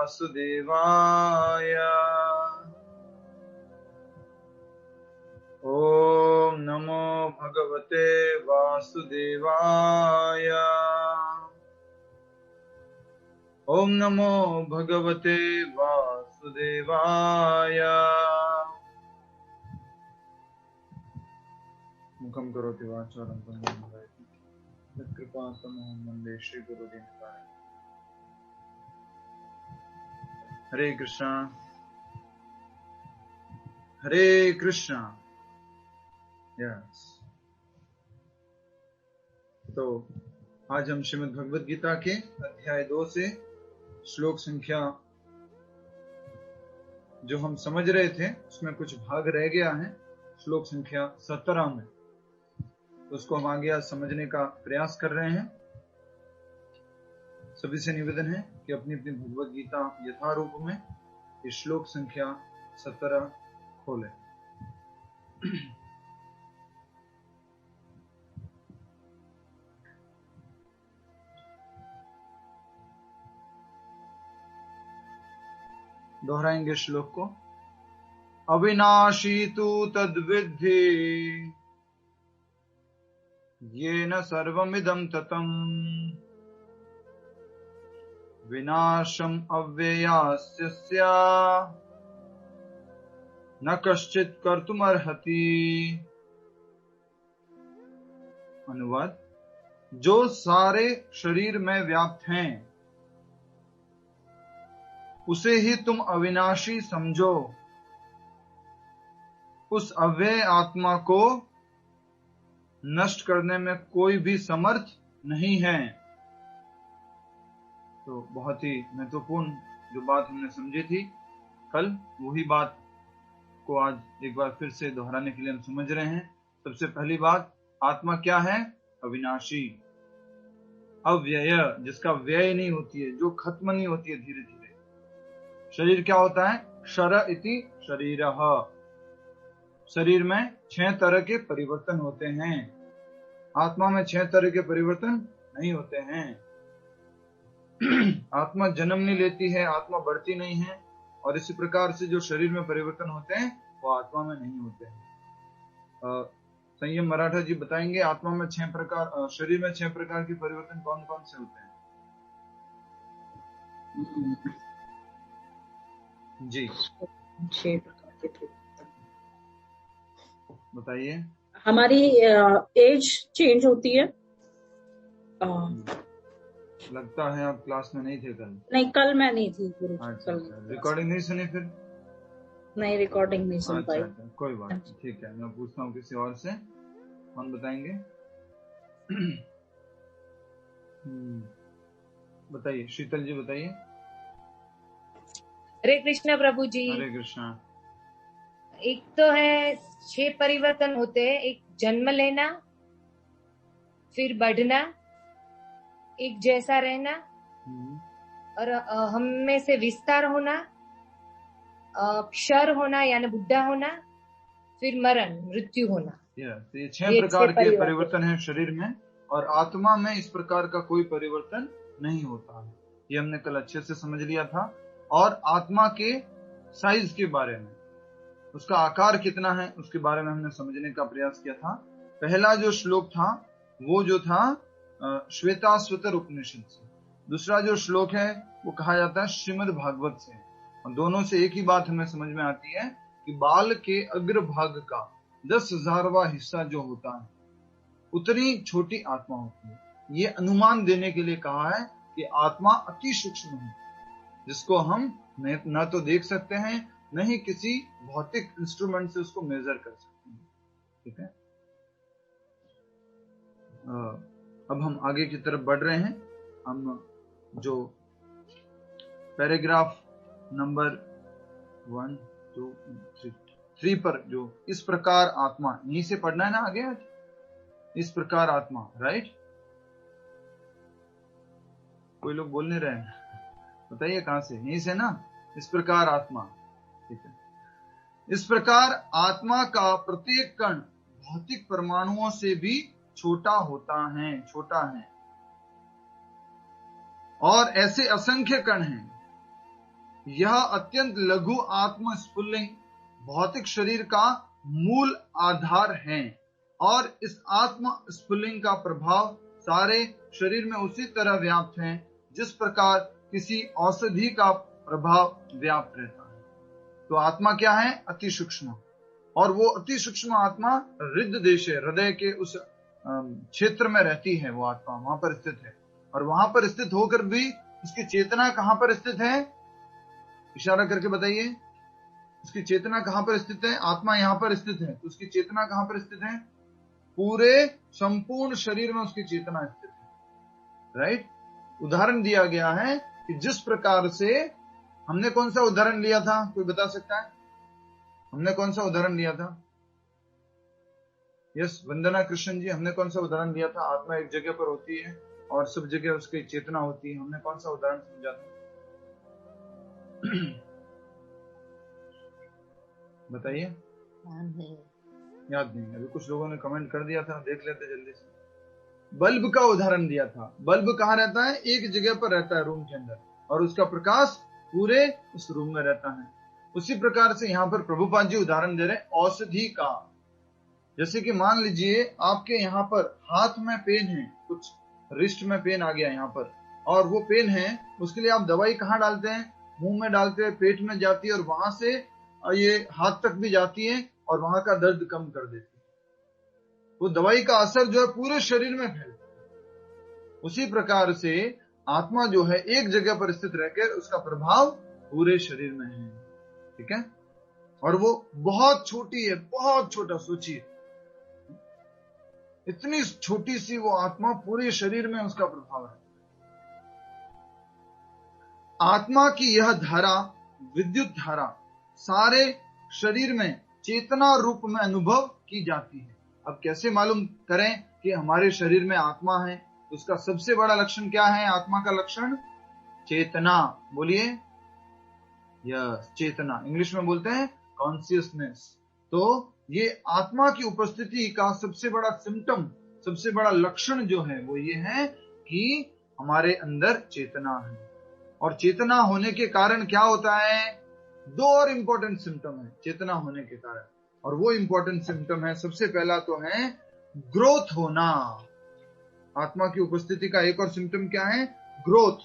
वासुदेवाय। ओम नमो भगवते वासुदेवाय। ओम नमो भगवते वासुदेवाय। मुखम करोति वाचालं पङ्गुं लङ्घयति कृपातमहं वन्दे श्रीगुरुदेवताय। हरे कृष्णा हरे कृष्णा। यस, तो आज हम श्रीमद् भगवद गीता के अध्याय 2 से श्लोक संख्या जो हम समझ रहे थे उसमें कुछ भाग रह गया है, श्लोक संख्या 17 में, तो उसको हम आगे आज समझने का प्रयास कर रहे हैं। सभी से निवेदन है कि अपनी अपनी भगवद गीता यथारूप में इस श्लोक संख्या 17 खोलें। दोहराएंगे श्लोक को। अविनाशी तु तद्विद्धि येन सर्वमिदं ततम् विनाशम् अव्ययास्य न कश्चित् कर्तुमर्हति। अनुवाद, जो सारे शरीर में व्याप्त हैं उसे ही तुम अविनाशी समझो, उस अव्यय आत्मा को नष्ट करने में कोई भी समर्थ नहीं है। तो बहुत ही महत्वपूर्ण जो बात हमने समझी थी कल, वही बात को आज एक बार फिर से दोहराने के लिए हम समझ रहे हैं। सबसे पहली बात, आत्मा क्या है? अविनाशी, अव्यय, जिसका व्यय नहीं होती है, जो खत्म नहीं होती है धीरे धीरे। शरीर क्या होता है? शर इति शरीरः। शरीर में 6 तरह के परिवर्तन होते हैं, आत्मा में 6 तरह के परिवर्तन नहीं होते हैं। आत्मा जन्म नहीं लेती है, आत्मा बढ़ती नहीं है, और इसी प्रकार से जो शरीर में परिवर्तन होते हैं वो आत्मा में नहीं होते हैं। संयम मराठा जी बताएंगे आत्मा में 6 प्रकार, शरीर में 6 प्रकार के परिवर्तन कौन कौन से होते हैं? जी 6 प्रकार के परिवर्तन बताइए। हमारी एज चेंज होती है। लगता है आप क्लास में नहीं थे कल। नहीं, कल मैं नहीं थी गुरु। अच्छा, रिकॉर्डिंग नहीं सुनी फिर? नहीं, रिकॉर्डिंग नहीं सुन पाई। अच्छा, कोई बात नहीं, ठीक है। मैं पूछता हूँ किसी और से, कौन बताएंगे? बताइए, शीतल जी बताइए। हरे कृष्णा प्रभु जी। हरे कृष्णा। एक तो है 6 परिवर्तन होते हैं, एक जन्म लेना, फिर बढ़ना, एक जैसा रहना, और हम में से विस्तार होना, क्षर होना यानी बुढ़ा होना, फिर मरण, मृत्यु होना। तो ये 6 प्रकार के परिवर्तन है शरीर में, और आत्मा में इस प्रकार का कोई परिवर्तन नहीं होता है। ये हमने कल अच्छे से समझ लिया था। और आत्मा के साइज के बारे में, उसका आकार कितना है उसके बारे में हमने समझने का प्रयास किया था। पहला जो श्लोक था वो जो था श्वेताश्वतर उपनिषद से, दूसरा जो श्लोक है वो कहा जाता है श्रीमद् भागवत से। और दोनों से एक ही बात हमें समझ में आती है कि बाल के अग्रभाग का 10,000वां हिस्सा जो होता है उतनी छोटी आत्मा होती है। ये अनुमान देने के लिए कहा है कि आत्मा अति सूक्ष्म है, जिसको हम न तो देख सकते हैं, न ही किसी भौतिक इंस्ट्रूमेंट से उसको मेजर कर सकते हैं। ठीक है, अब हम आगे की तरफ बढ़ रहे हैं। हम जो पैराग्राफ नंबर 1, 2, 3 पर जो इस प्रकार आत्मा, यहीं से पढ़ना है ना आगे आज, इस प्रकार आत्मा, राइट? कोई लोग बोल नहीं रहे हैं, बताइए कहां से? यहीं से ना, इस प्रकार आत्मा। ठीक है, इस प्रकार आत्मा का प्रत्येक कण भौतिक परमाणुओं से भी छोटा है, और ऐसे असंख्य कण हैं यह अत्यंत लघु आत्म स्फुल्लिंग भौतिक शरीर का मूल आधार है और इस आत्म स्फुल्लिंग का प्रभाव सारे शरीर में उसी तरह व्याप्त है जिस प्रकार किसी औषधि का प्रभाव व्याप्त रहता है। तो आत्मा क्या है? अति सूक्ष्म, और वो अति सूक्ष्म आत्मा हृदय देश है, हृदय के उस क्षेत्र में रहती है। वो आत्मा वहां पर स्थित है, और वहां पर स्थित होकर भी उसकी चेतना कहां पर स्थित है? इशारा करके बताइए, उसकी चेतना कहां पर स्थित है? आत्मा यहां पर स्थित है, तो उसकी चेतना कहां पर स्थित है? पूरे संपूर्ण शरीर में उसकी चेतना स्थित है। राइट? उदाहरण दिया गया है कि जिस प्रकार से हमने कौन सा उदाहरण लिया था, कोई बता सकता है? हमने कौन सा उदाहरण लिया था? यस, वंदना कृष्ण जी, हमने कौन सा उदाहरण लिया था? आत्मा एक जगह पर होती है और सब जगह उसकी चेतना होती है। हमने कौन सा उदाहरण समझा था? बताइए। याद नहीं, अभी कुछ लोगों ने कमेंट कर दिया था, देख लेते जल्दी से। बल्ब का उदाहरण दिया था। बल्ब कहाँ रहता है? एक जगह पर रहता है रूम के अंदर, और उसका प्रकाश पूरे उस रूम में रहता है। उसी प्रकार से यहाँ पर प्रभुपाद जी उदाहरण दे रहे औषधि का। जैसे कि मान लीजिए आपके यहाँ पर हाथ में पेन है, कुछ रिस्ट में पेन आ गया यहाँ पर, और वो पेन है, उसके लिए आप दवाई कहाँ डालते हैं? मुंह में डालते हैं, पेट में जाती है और वहां से ये हाथ तक भी जाती है और वहां का दर्द कम कर देती है। वो दवाई का असर जो है पूरे शरीर में फैलता है। उसी प्रकार से आत्मा जो है एक जगह पर स्थित रहकर उसका प्रभाव पूरे शरीर में है। ठीक है? और वो बहुत छोटी है, बहुत छोटा। सोचिए, इतनी छोटी सी वो आत्मा, पूरे शरीर में उसका प्रभाव है। आत्मा की यह धारा, विद्युत धारा, सारे शरीर में चेतना रूप में अनुभव की जाती है। अब कैसे मालूम करें कि हमारे शरीर में आत्मा है? तो उसका सबसे बड़ा लक्षण क्या है? आत्मा का लक्षण चेतना। बोलिए। यस, चेतना। इंग्लिश में बोलते हैं कॉन्शियसनेस। तो ये आत्मा की उपस्थिति का सबसे बड़ा सिम्टम, सबसे बड़ा लक्षण जो है वो ये है कि हमारे अंदर चेतना है। और चेतना होने के कारण क्या होता है? दो और इंपॉर्टेंट सिम्टम है चेतना होने के कारण, और वो इंपॉर्टेंट सिम्टम है, सबसे पहला तो है ग्रोथ होना। आत्मा की उपस्थिति का एक और सिम्टम क्या है? ग्रोथ।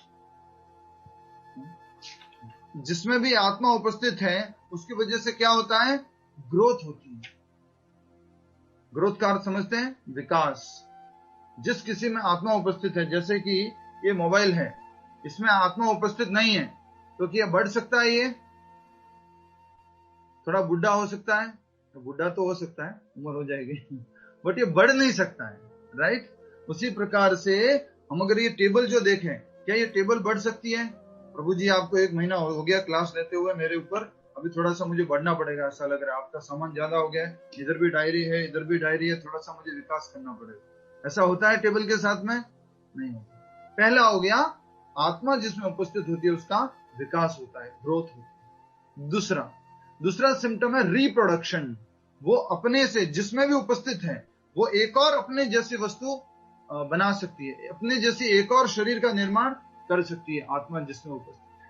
जिसमें भी आत्मा उपस्थित है उसकी वजह से क्या होता है? ग्रोथ होती है। ग्रोथ का अर्थ समझते हैं? विकास। जिस किसी में आत्मा उपस्थित है, जैसे कि ये मोबाइल है, इसमें आत्मा उपस्थित नहीं है तो क्या बढ़ सकता है? ये थोड़ा बुढ़ा हो सकता है, तो बुढ़ा तो हो सकता है, उम्र हो जाएगी, बट ये बढ़ नहीं सकता है। राइट? उसी प्रकार से हम अगर ये टेबल जो देखें, क्या ये टेबल बढ़ सकती है? प्रभु जी आपको 1 महीना हो गया क्लास लेते हुए मेरे ऊपर, अभी थोड़ा सा मुझे बढ़ना पड़ेगा, ऐसा लग रहा है। आपका सामान ज्यादा हो गया है, इधर भी डायरी है, इधर भी डायरी है, थोड़ा सा मुझे विकास करना पड़ेगा। ऐसा होता है टेबल के साथ में? नहीं होता। पहला हो गया, आत्मा जिसमें उपस्थित होती है उसका विकास होता है, ग्रोथ होती है। दूसरा सिम्टम है रिप्रोडक्शन। वो अपने से, जिसमें भी उपस्थित है, वो एक और अपने जैसी वस्तु बना सकती है, अपने जैसी एक और शरीर का निर्माण कर सकती है आत्मा जिसमें उपस्थित है।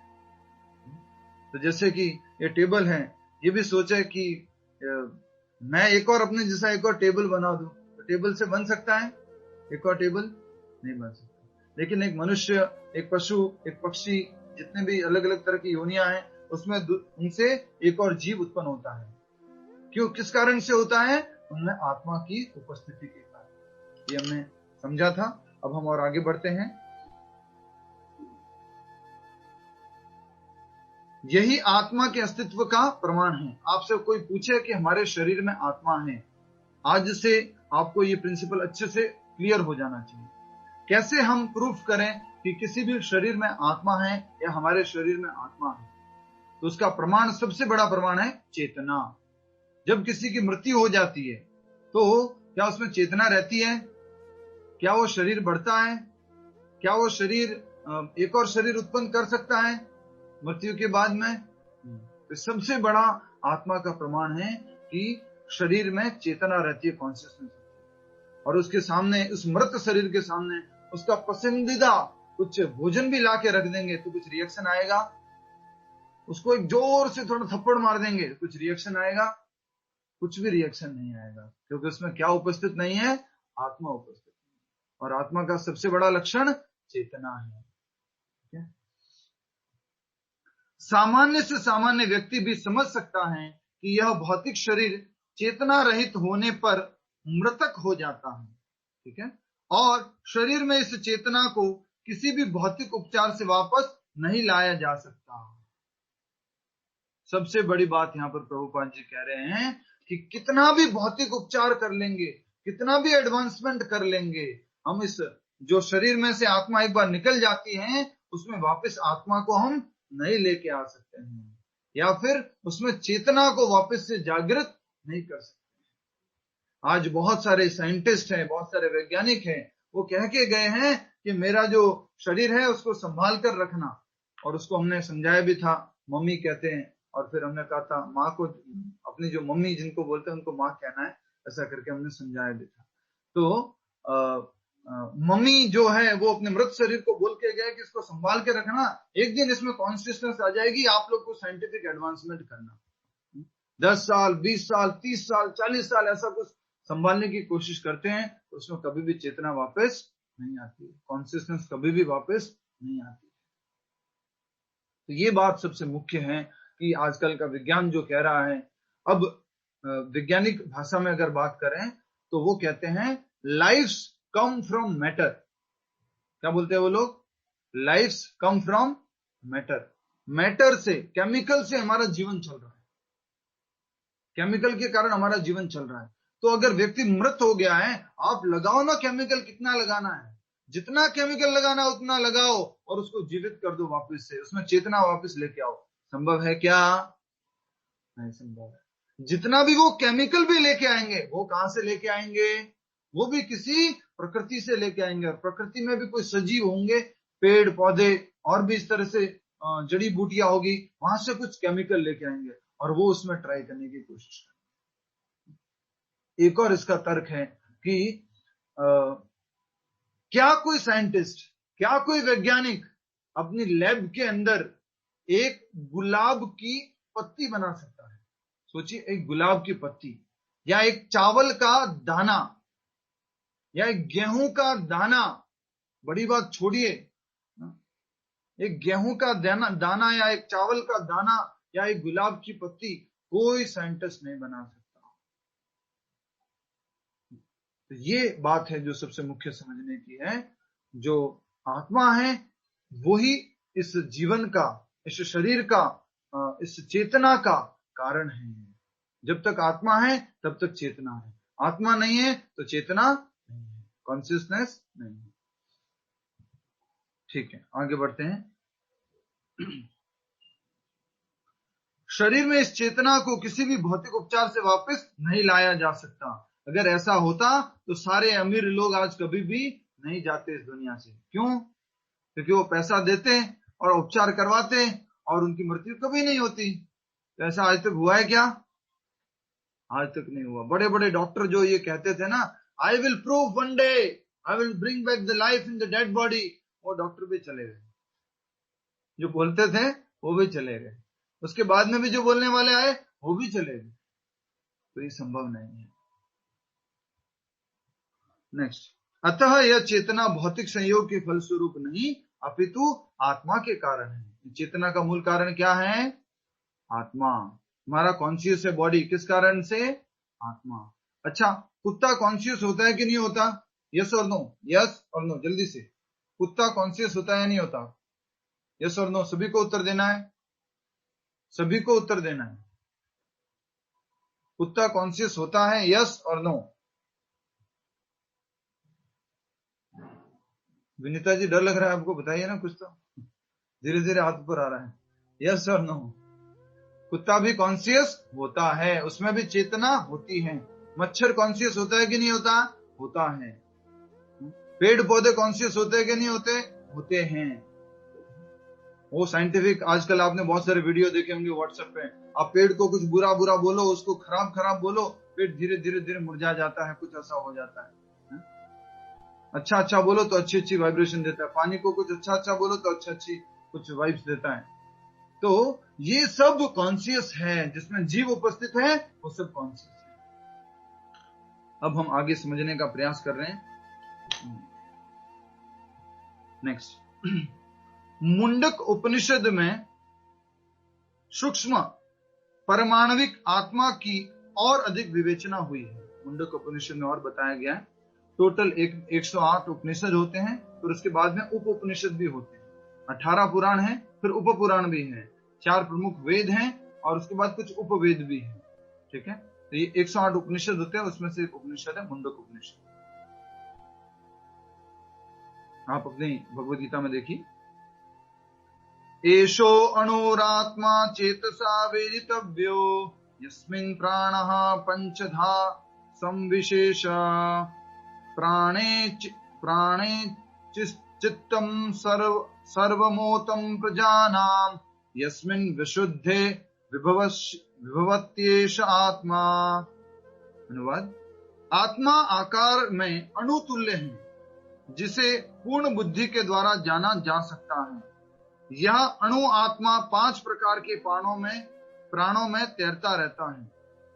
तो जैसे कि ये टेबल है, ये भी सोचे कि मैं एक और अपने जैसा एक और टेबल बना दूं, तो टेबल से बन सकता है? एक और टेबल नहीं बन सकता। लेकिन एक मनुष्य, एक पशु, एक पक्षी, जितने भी अलग अलग तरह की योनियां हैं, उसमें उनसे एक और जीव उत्पन्न होता है। क्यों? किस कारण से होता है? उनमें आत्मा की उपस्थिति के कारण। ये हमने समझा था। अब हम और आगे बढ़ते हैं। यही आत्मा के अस्तित्व का प्रमाण है। आपसे कोई पूछे कि हमारे शरीर में आत्मा है, आज से आपको ये प्रिंसिपल अच्छे से क्लियर हो जाना चाहिए। कैसे हम प्रूफ करें कि किसी भी शरीर में आत्मा है या हमारे शरीर में आत्मा है? तो उसका प्रमाण, सबसे बड़ा प्रमाण है चेतना। जब किसी की मृत्यु हो जाती है तो क्या उसमें चेतना रहती है? क्या वो शरीर बढ़ता है? क्या वो शरीर एक और शरीर उत्पन्न कर सकता है मृत्यु के बाद में? तो सबसे बड़ा आत्मा का प्रमाण है कि शरीर में चेतना रहती है, कॉन्शियसनेस। और उसके सामने, उस मृत शरीर के सामने उसका पसंदीदा कुछ भोजन भी ला के रख देंगे तो कुछ रिएक्शन आएगा? उसको एक जोर से थोड़ा थप्पड़ मार देंगे, कुछ रिएक्शन आएगा? कुछ भी रिएक्शन नहीं आएगा, क्योंकि उसमें क्या उपस्थित नहीं है? आत्मा उपस्थित है। और आत्मा का सबसे बड़ा लक्षण चेतना है। ठीक है? सामान्य से सामान्य व्यक्ति भी समझ सकता है कि यह भौतिक शरीर चेतना रहित होने पर मृतक हो जाता है। ठीक है? और शरीर में इस चेतना को किसी भी भौतिक उपचार से वापस नहीं लाया जा सकता। सबसे बड़ी बात यहां पर प्रभुपाद जी कह रहे हैं कि कितना भी भौतिक उपचार कर लेंगे, कितना भी एडवांसमेंट कर लेंगे, हम इस जो शरीर में से आत्मा एक बार निकल जाती है, उसमें वापस आत्मा को हम नहीं लेके आ सकते हैं, या फिर उसमें चेतना को वापस से जागृत नहीं कर सकते। आज बहुत सारे साइंटिस्ट हैं, बहुत सारे वैज्ञानिक हैं, वो कह के गए हैं कि मेरा जो शरीर है उसको संभाल कर रखना। और उसको हमने समझाया भी था, मम्मी कहते हैं, और फिर हमने कहा था माँ को, अपनी जो मम्मी जिनको बोलते हैं उनको माँ कहना है, ऐसा करके हमने समझाया भी था। तो मम्मी जो है वो अपने मृत शरीर को बोल के गए कि इसको संभाल के रखना, एक दिन इसमें कॉन्शियसनेस आ जाएगी, आप लोग को साइंटिफिक एडवांसमेंट करना। 10 साल, 20 साल, 30 साल, 40 साल ऐसा कुछ संभालने की कोशिश करते हैं, तो उसमें कभी भी चेतना वापस नहीं आती, कॉन्शियसनेस कभी भी वापस नहीं आती। तो ये बात सबसे मुख्य है कि आजकल का विज्ञान जो कह रहा है, अब वैज्ञानिक भाषा में अगर बात करें तो वो कहते हैं लाइफ्स कम फ्रॉम मैटर। क्या बोलते हैं वो लोग? Life's come from matter. Matter से, केमिकल से हमारा जीवन चल रहा है, केमिकल के कारण हमारा जीवन चल रहा है। तो अगर व्यक्ति मृत हो गया है, आप लगाओ ना केमिकल, कितना लगाना है, जितना केमिकल लगाना उतना लगाओ और उसको जीवित कर दो वापस से, उसमें चेतना वापस लेके आओ। संभव है क्या? नहीं संभव है। जितना भी वो केमिकल भी लेके आएंगे, वो कहां से लेके आएंगे? वो भी किसी प्रकृति से लेके आएंगे, और प्रकृति में भी कोई सजीव होंगे, पेड़ पौधे और भी इस तरह से जड़ी बूटियां होगी, वहां से कुछ केमिकल लेके आएंगे और वो उसमें ट्राई करने की कोशिश करेंगे। एक और इसका तर्क है कि क्या कोई साइंटिस्ट, क्या कोई वैज्ञानिक अपनी लैब के अंदर एक गुलाब की पत्ती बना सकता है? सोचिए, एक गुलाब की पत्ती, या एक चावल का दाना, या एक गेहूं का दाना, बड़ी बात छोड़िए, एक गेहूं का दाना या एक चावल का दाना या एक गुलाब की पत्ती कोई साइंटिस्ट नहीं बना सकता। तो ये बात है जो सबसे मुख्य समझने की है। जो आत्मा है वही इस जीवन का, इस शरीर का, इस चेतना का कारण है। जब तक आत्मा है तब तक चेतना है, आत्मा नहीं है तो चेतना नहीं है, कॉन्शियसनेस नहीं है। ठीक है, आगे बढ़ते हैं। शरीर में इस चेतना को किसी भी भौतिक उपचार से वापस नहीं लाया जा सकता। अगर ऐसा होता तो सारे अमीर लोग आज कभी भी नहीं जाते इस दुनिया से। क्यों? क्योंकि वो पैसा देते हैं और उपचार करवाते हैं और उनकी मृत्यु कभी नहीं होती। तो ऐसा आज तक हुआ है क्या? आज तक नहीं हुआ। बड़े बड़े डॉक्टर जो ये कहते थे ना, I will prove one day, I will bring back the life in the dead body, वो डॉक्टर भी चले गए। जो बोलते थे वो भी चले गए, उसके बाद में भी जो बोलने वाले आए वो भी चले गए। तो ये संभव नहीं है। नेक्स्ट, अतः यह चेतना भौतिक संयोग के फलस्वरूप नहीं अपितु आत्मा के कारण है। चेतना का मूल कारण क्या है? आत्मा। हमारा कॉन्शियस है बॉडी, किस कारण से? आत्मा। अच्छा, कुत्ता कॉन्शियस होता है कि नहीं होता? यस और नो, यस और नो, जल्दी से। कुत्ता कॉन्शियस होता है या नहीं होता? यस और नो, सभी को उत्तर देना है, सभी को उत्तर देना है। कुत्ता कॉन्शियस होता है, यस और नो? विनीता जी, डर लग रहा है आपको? बताइए ना कुछ तो, धीरे धीरे हाथ ऊपर आ रहा है। यस और नो? कुत्ता भी कॉन्शियस होता है, उसमें भी चेतना होती है। मच्छर कॉन्शियस होता है कि नहीं होता? होता है। पेड़ पौधे कॉन्शियस होते हैं कि नहीं होते? होते हैं। वो साइंटिफिक, आजकल आपने बहुत सारे वीडियो देखे होंगे व्हाट्सएप पे, आप पेड़ को कुछ बुरा बुरा बोलो, उसको खराब खराब बोलो, पेड़ धीरे धीरे धीरे मुरझा जाता है, कुछ ऐसा हो जाता है। अच्छा अच्छा बोलो तो अच्छी अच्छी वाइब्रेशन देता है। पानी को कुछ अच्छा अच्छा बोलो तो अच्छी अच्छी कुछ वाइब्स देता है। तो ये सब कॉन्शियस है, जिसमें जीव उपस्थित है वो सब कॉन्शियस है। अब हम आगे समझने का प्रयास कर रहे हैं। नेक्स्ट, मुंडक उपनिषद में सूक्ष्म परमाणविक आत्मा की और अधिक विवेचना हुई है। मुंडक उपनिषद में और बताया गया है, टोटल 108 उपनिषद होते हैं, फिर उसके बाद में उप उपनिषद भी होते हैं। 18 पुराण है, फिर उप पुराण भी है, 4 प्रमुख वेद हैं और उसके बाद कुछ उपवेद भी हैं। ठीक है, तो ये 108 उपनिषद होते हैं, उसमें से एक उपनिषद है मुंडक उपनिषद। आप अपनी भगवद गीता में देखिए, एषो अणुरात्मा चेतसा वेदितव्यो यस्मिन् प्राणः पंचधा संविशेष प्राणे चित्तं सर्वमोतं प्रजानां यस्मिन् विशुद्धे विभवत्येष आत्मा। अनुवाद, आत्मा आकार में अणुतुल्य है, जिसे पूर्ण बुद्धि के द्वारा जाना जा सकता है। यह अणु आत्मा 5 प्रकार के प्राणों में तैरता रहता है।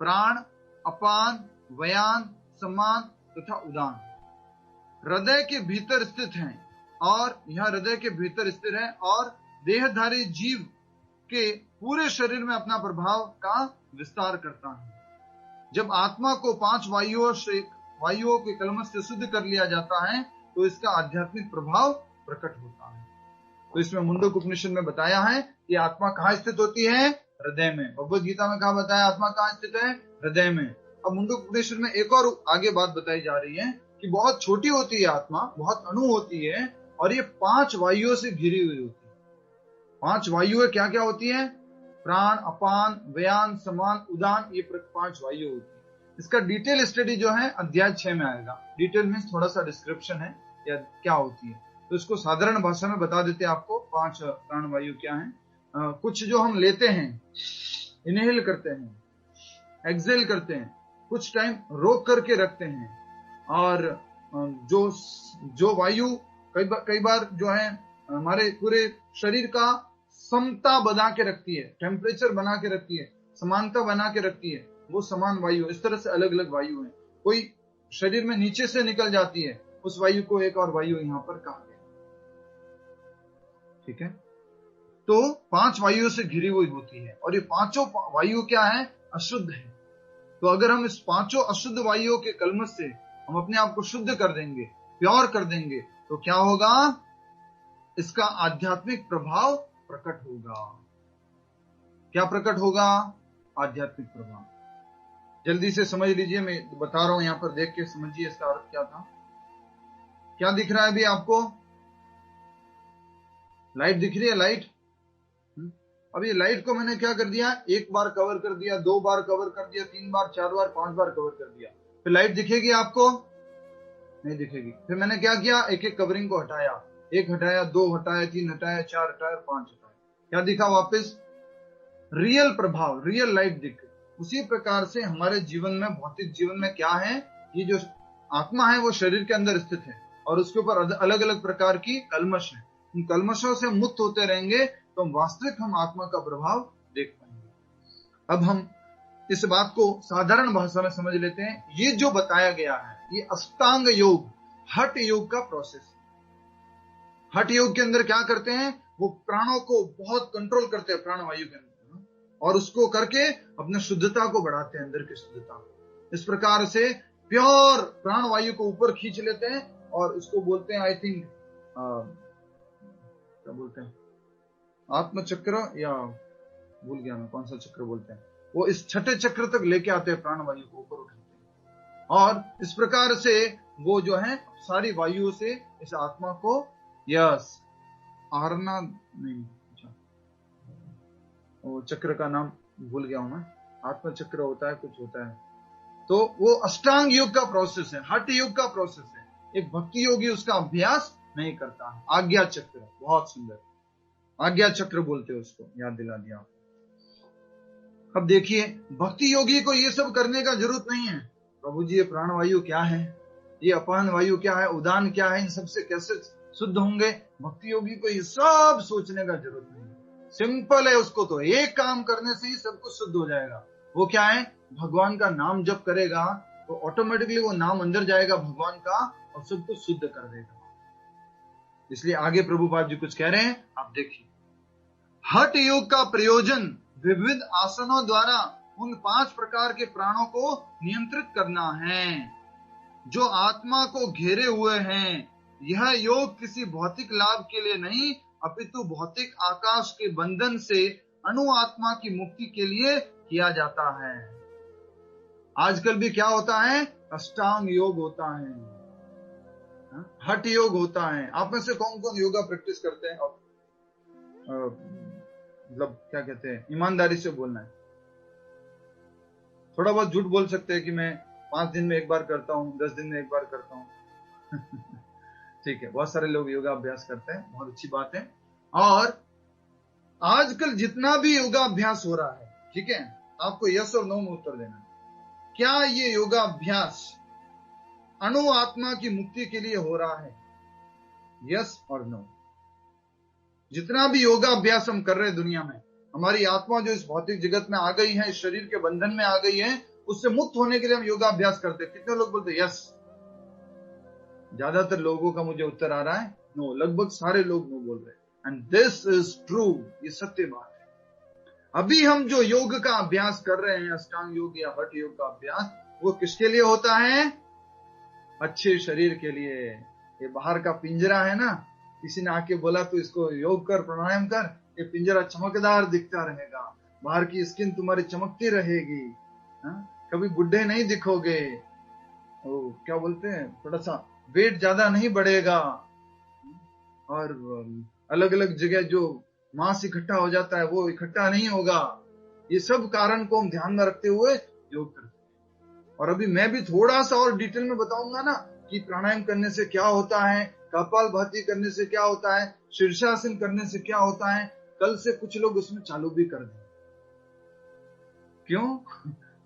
प्राण, अपान, व्यान, समान तथा उदान हृदय के भीतर स्थित है, और यह हृदय के भीतर स्थित है और देहधारी जीव के पूरे शरीर में अपना प्रभाव का विस्तार करता है। जब आत्मा को 5 वायुओं के कलमश से शुद्ध कर लिया जाता है तो इसका आध्यात्मिक प्रभाव प्रकट होता है। तो इसमें मुंडक उपनिषद में बताया है कि आत्मा कहाँ स्थित होती है? हृदय में। भगवद गीता में कहा बताया आत्मा कहाँ स्थित है? हृदय में। अब मुंडक उपनिषद में एक और आगे बात बताई जा रही है कि बहुत छोटी होती है आत्मा, बहुत अणु होती है, और ये 5 वायुओं से घिरी हुई होती है। 5 वायुएं क्या क्या होती है? प्राण, अपान, व्यान, समान, उदान, ये 5 वायु होती है। इसका डिटेल स्टडी जो है अध्याय 6 में आएगा। डिटेल मीन्स थोड़ा सा डिस्क्रिप्शन है या क्या होती है, तो इसको साधारण भाषा में बता देते हैं आपको। 5 प्राण वायु क्या है। कुछ जो हम लेते हैं, इनहेल करते हैं, एक्सेल करते हैं, कुछ टाइम रोक करके रखते हैं, और जो वायु कई बार जो है हमारे पूरे शरीर का समता बना के रखती है, टेम्परेचर बना के रखती है, समानता बना के रखती है, वो समान वायु। इस तरह से अलग अलग वायु है। कोई शरीर में नीचे से निकल जाती है, उस वायु को एक और वायु यहाँ पर कहा गया। ठीक है, तो 5 वायुओं से घिरी हुई होती है, और ये 5 वायु क्या है? अशुद्ध है। तो अगर हम इस 5 अशुद्ध वायुओं के कलमश से हम अपने आप को शुद्ध कर देंगे, प्योर कर देंगे, तो क्या होगा? इसका आध्यात्मिक प्रभाव प्रकट होगा। क्या प्रकट होगा? आध्यात्मिक प्रभाव। जल्दी से समझ लीजिए, मैं बता रहा हूं, यहां पर देख के समझिए इसका अर्थ क्या था। क्या दिख रहा है अभी आपको? लाइट दिख रही है? लाइट, अब ये लाइट को मैंने क्या कर दिया? 1 बार कवर कर दिया, 2 बार कवर कर दिया, 3 बार, 4 बार, 5 बार कवर कर दिया, फिर लाइट दिखेगी आपको? नहीं दिखेगी। फिर मैंने क्या किया? एक एक कवरिंग को हटाया, 1 हटाया, 2 हटाया, 3 हटाया, 4 हटाया, 5 हटाया, क्या दिखा वापस? रियल प्रभाव, रियल लाइट दिख। उसी प्रकार से हमारे जीवन में, भौतिक जीवन में क्या है? ये जो आत्मा है वो शरीर के अंदर स्थित है, और उसके ऊपर अलग अलग प्रकार की कलमश है। उन कलमशों से मुक्त होते रहेंगे तो वास्तविक हम आत्मा का प्रभाव देख पाएंगे। अब हम इस बात को साधारण भाषा में समझ लेते हैं। ये जो बताया गया है, ये अष्टांग योग, हठ योग का प्रोसेस। हठ योग के अंदर क्या करते हैं? वो प्राणों को बहुत कंट्रोल करते हैं, प्राणवायु के अंदर, और उसको करके अपने शुद्धता को बढ़ाते हैं, अंदर की शुद्धता। इस प्रकार से प्योर प्राणवायु को ऊपर खींच लेते हैं, और इसको बोलते हैं, आई थिंक क्या बोलते हैं, आत्मचक्र, या भूल गया मैं कौन सा चक्र बोलते हैं। वो इस 6ठे चक्र तक लेके आते हैं, प्राणवायु को ऊपर उठाते हैं, और इस प्रकार से वो जो है सारी वायुओं से इस आत्मा को, यस, आरना नहीं, वो चक्र का नाम भूल गया हूं मैं, आत्मचक्र होता है, कुछ होता है। तो वो अष्टांग योग का प्रोसेस है, हठ योग का प्रोसेस है। एक भक्ति योगी उसका अभ्यास नहीं करता है। आज्ञा चक्र, बहुत सुंदर, आज्ञा चक्र बोलते हैं उसको, याद दिला दिया। अब देखिए, भक्ति योगी को ये सब करने का जरूरत नहीं है। प्रभु जी, ये प्राणवायु क्या है, ये अपान वायु क्या है, उदान क्या है, इन सबसे कैसे शुद्ध होंगे? भक्ति योगी को ये सब सोचने का जरूरत नहीं है। सिंपल है, उसको तो एक काम करने से ही सब कुछ शुद्ध हो जाएगा। वो क्या है? भगवान का नाम जप करेगा तो ऑटोमेटिकली वो नाम अंदर जाएगा भगवान का और सब कुछ शुद्ध कर देगा। इसलिए आगे प्रभुपाद जी कुछ कह रहे हैं, आप देखिए। हठ योग का प्रयोजन विविध आसनों द्वारा उन 5 प्रकार के प्राणों को नियंत्रित करना है जो आत्मा को घेरे हुए हैं। यह योग किसी भौतिक लाभ के लिए नहीं अपितु भौतिक आकाश के बंधन से अणु आत्मा की मुक्ति के लिए किया जाता है। आजकल भी क्या होता है? अष्टांग योग होता है, हठ योग होता है। आप में से कौन कौन योगा प्रैक्टिस करते हैं? मतलब क्या कहते हैं, ईमानदारी से बोलना है। थोड़ा बहुत झूठ बोल सकते हैं कि मैं 5 दिन में एक बार करता हूँ, 10 दिन में एक बार करता हूँ। ठीक है, बहुत सारे लोग योगा अभ्यास करते हैं, बहुत अच्छी बात है। और आजकल जितना भी योगा अभ्यास हो रहा है, ठीक है, आपको यस और नो में उत्तर देना है। क्या ये योगा अभ्यास अणु आत्मा की मुक्ति के लिए हो रहा है? यस और नो। जितना भी योगा अभ्यास हम कर रहे हैं दुनिया में, हमारी आत्मा जो इस भौतिक जगत में आ गई है, इस शरीर के बंधन में आ गई है, उससे मुक्त होने के लिए हम योगा अभ्यास करते हैं। कितने लोग बोलते हैं यस? ज्यादातर लोगों का मुझे उत्तर आ रहा है नो। लगभग सारे लोग नो बोल रहे हैं। एंड दिस इज ट्रू, ये सत्य बात है। अभी हम जो योग का अभ्यास कर रहे हैं, अष्टांग योग या हठ योग का अभ्यास, वो किसके लिए होता है? अच्छे शरीर के लिए। ये बाहर का पिंजरा है ना, किसी ने आके बोला तो इसको योग कर, प्राणायाम कर, ये पिंजरा चमकदार दिखता रहेगा, बाहर की स्किन तुम्हारी चमकती रहेगी, कभी बुढ़े नहीं दिखोगे, क्या बोलते हैं, थोड़ा सा वेट ज्यादा नहीं बढ़ेगा, और अलग अलग जगह जो मांस इकट्ठा हो जाता है वो इकट्ठा नहीं होगा। ये सब कारण को हम ध्यान में रखते हुए योग करते हैं। और अभी मैं भी थोड़ा सा और डिटेल में बताऊंगा ना कि प्राणायाम करने से क्या होता है, कपालभाति करने से क्या होता है, शीर्षासन करने से क्या होता है। कल से कुछ लोग उसमें चालू भी कर दें। क्यों?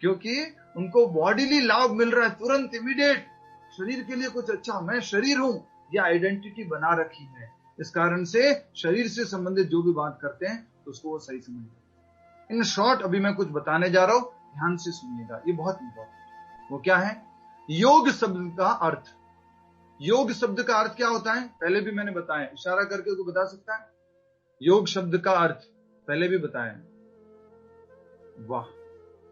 क्योंकि उनको बॉडीली लाभ मिल रहा है, तुरंत इमीडिएट। शरीर के लिए कुछ अच्छा, मैं शरीर हूं, यह आइडेंटिटी बना रखी है। इस कारण से शरीर से संबंधित जो भी बात करते हैं तो उसको वो सही समझते हैं। इन शॉर्ट अभी मैं कुछ बताने जा रहा हूं, ध्यान से सुनिएगा, ये बहुत इंपॉर्टेंट। वो क्या है? योग शब्द का अर्थ। योग शब्द का अर्थ क्या होता है? पहले भी मैंने बताया, इशारा करके उसको बता सकता है? योग शब्द का अर्थ पहले भी बताया। वाह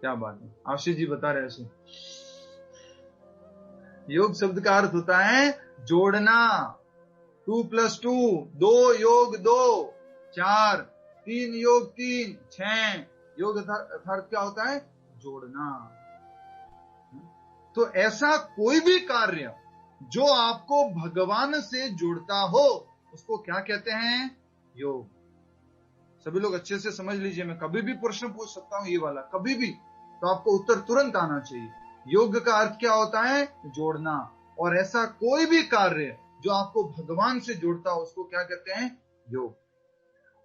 क्या बात है, आशीष जी बता रहे ऐसे। योग शब्द का अर्थ होता है जोड़ना। 2 + 2, 2 योग 2, 4, 3 योग 3, 6। योग अर्थ क्या होता है? जोड़ना। तो ऐसा कोई भी कार्य जो आपको भगवान से जोड़ता हो उसको क्या कहते हैं? योग। सभी लोग अच्छे से समझ लीजिए, मैं कभी भी प्रश्न पूछ सकता हूं ये वाला, कभी भी, तो आपको उत्तर तुरंत आना चाहिए। योग का अर्थ क्या होता है? जोड़ना। और ऐसा कोई भी कार्य जो आपको भगवान से जोड़ता हो उसको क्या कहते हैं? योग।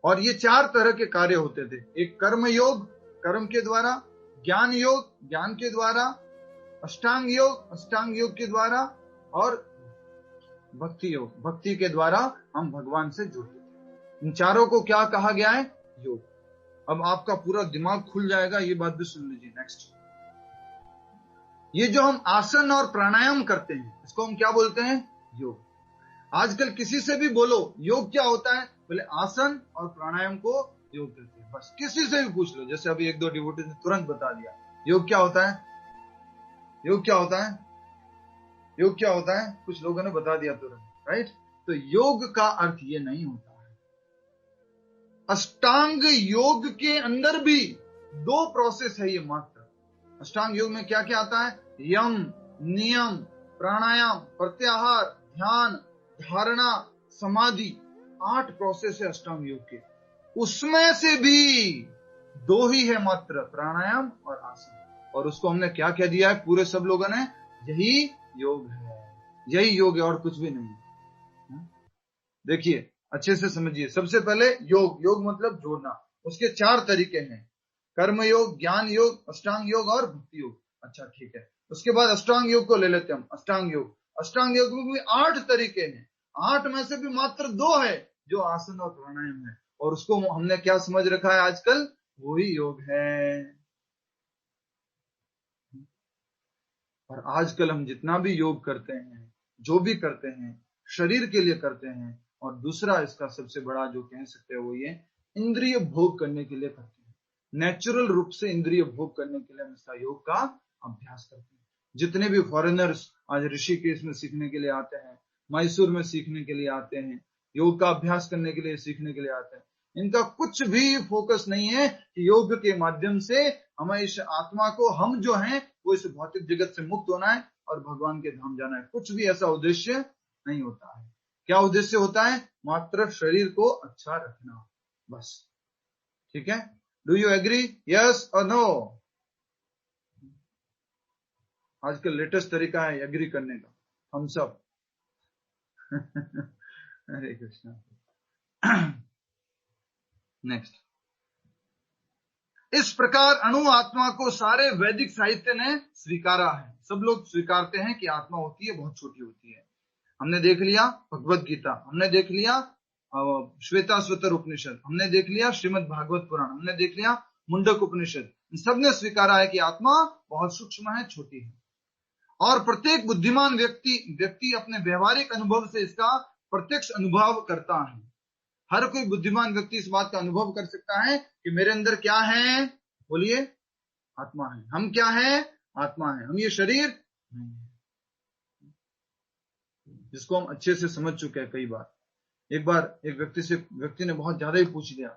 और ये 4 तरह के कार्य होते थे। एक कर्म योग, कर्म के द्वारा, ज्ञान योग, ज्ञान के द्वारा, अष्टांग योग, अष्टांग योग के द्वारा, और भक्ति योग, भक्ति के द्वारा हम भगवान से जुड़ते थे। इन चारों को क्या कहा गया है? योग। अब आपका पूरा दिमाग खुल जाएगा, ये बात भी सुन लीजिए। नेक्स्ट, ये जो हम आसन और प्राणायाम करते हैं इसको हम क्या बोलते हैं? योग। आजकल किसी से भी बोलो योग क्या होता है, बोले आसन और प्राणायाम को योग कहते हैं। बस किसी से भी पूछ लो, जैसे अभी 1-2 डिवोटी ने तुरंत बता दिया योग क्या होता है, योग क्या होता है, योग क्या होता है, कुछ लोगों ने बता दिया तुरंत, राइट। तो योग का अर्थ ये नहीं होता है। अष्टांग योग के अंदर भी 2 प्रोसेस है ये मात्र। अष्टांग योग में क्या क्या आता है? यम, नियम, प्राणायाम, प्रत्याहार, ध्यान, धारणा, समाधि। 8 प्रोसेस है अष्टांग योग के। उसमें से भी 2 ही है मात्र, प्राणायाम और आसन। और उसको हमने क्या कह दिया है पूरे सब लोगों ने? यही योग है, यही योग है, और कुछ भी नहीं। देखिए अच्छे से समझिए। सबसे पहले योग, योग मतलब जोड़ना। उसके 4 तरीके हैं, कर्म योग, ज्ञान योग, अष्टांग योग और भक्ति योग। अच्छा ठीक है, उसके बाद अष्टांग योग को ले लेते हैं हम। अष्टांग योग, अष्टांग योग में भी 8 तरीके हैं। 8 में से भी मात्र 2 है जो आसन और प्राणायाम है, और उसको हमने क्या समझ रखा है आजकल, वही योग है। और आजकल हम जितना भी योग करते हैं, जो भी करते हैं, शरीर के लिए करते हैं, और दूसरा इसका सबसे बड़ा जो कह सकते हैं वो ये इंद्रिय भोग करने के लिए करते हैं। नेचुरल रूप से इंद्रिय भोग करने के लिए हम इसका योग का अभ्यास करते हैं। जितने भी फॉरेनर्स आज ऋषिकेश में सीखने के लिए आते हैं, मैसूर में सीखने के लिए आते हैं, योग का अभ्यास करने के लिए सीखने के लिए आते हैं, इनका कुछ भी फोकस नहीं है कि योग के माध्यम से हमें इस आत्मा को, हम जो हैं वो इस भौतिक जगत से मुक्त होना है और भगवान के धाम जाना है। कुछ भी ऐसा उद्देश्य नहीं होता है। क्या उद्देश्य होता है? मात्र शरीर को अच्छा रखना, बस। ठीक है, डू यू एग्री, यस और नो? आजकल लेटेस्ट तरीका है एग्री करने का, हम सब। हरे कृष्णा। नेक्स्ट, इस प्रकार अणु आत्मा को सारे वैदिक साहित्य ने स्वीकारा है। सब लोग स्वीकारते हैं कि आत्मा होती है, बहुत छोटी होती है। हमने देख लिया भगवत गीता, हमने देख लिया श्वेताश्वतर उपनिषद, हमने देख लिया श्रीमद् भागवत पुराण, हमने देख लिया मुंडक उपनिषद। सबने स्वीकारा है कि आत्मा बहुत सूक्ष्म है, छोटी है। और प्रत्येक बुद्धिमान व्यक्ति अपने व्यवहारिक अनुभव से इसका प्रत्यक्ष अनुभव करता है। हर कोई बुद्धिमान व्यक्ति इस बात का अनुभव कर सकता है कि मेरे अंदर क्या है, बोलिए, आत्मा है। हम क्या है? आत्मा है। हम ये शरीर नहीं है, जिसको हम अच्छे से समझ चुके हैं कई बार। एक बार एक व्यक्ति ने बहुत ज्यादा ही पूछ लिया।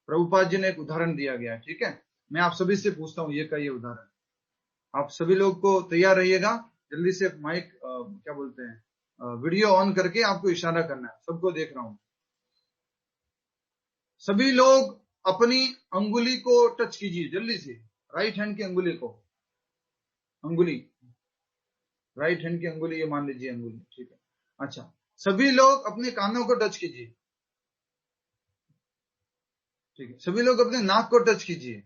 प्रभुपाद जी ने एक उदाहरण दिया गया, ठीक है, मैं आप सभी से पूछता हूँ ये का ये उदाहरण। आप सभी लोग को तैयार रहिएगा, जल्दी से माइक क्या बोलते हैं, वीडियो ऑन करके आपको इशारा करना है। सबको देख रहा हूं। सभी लोग अपनी अंगुली को टच कीजिए जल्दी से, राइट हैंड की अंगुली को, अंगुली, राइट हैंड की अंगुली, ये मान लीजिए अंगुली, ठीक है। अच्छा, सभी लोग अपने कानों को टच कीजिए, ठीक है। सभी लोग अपने नाक को टच कीजिए,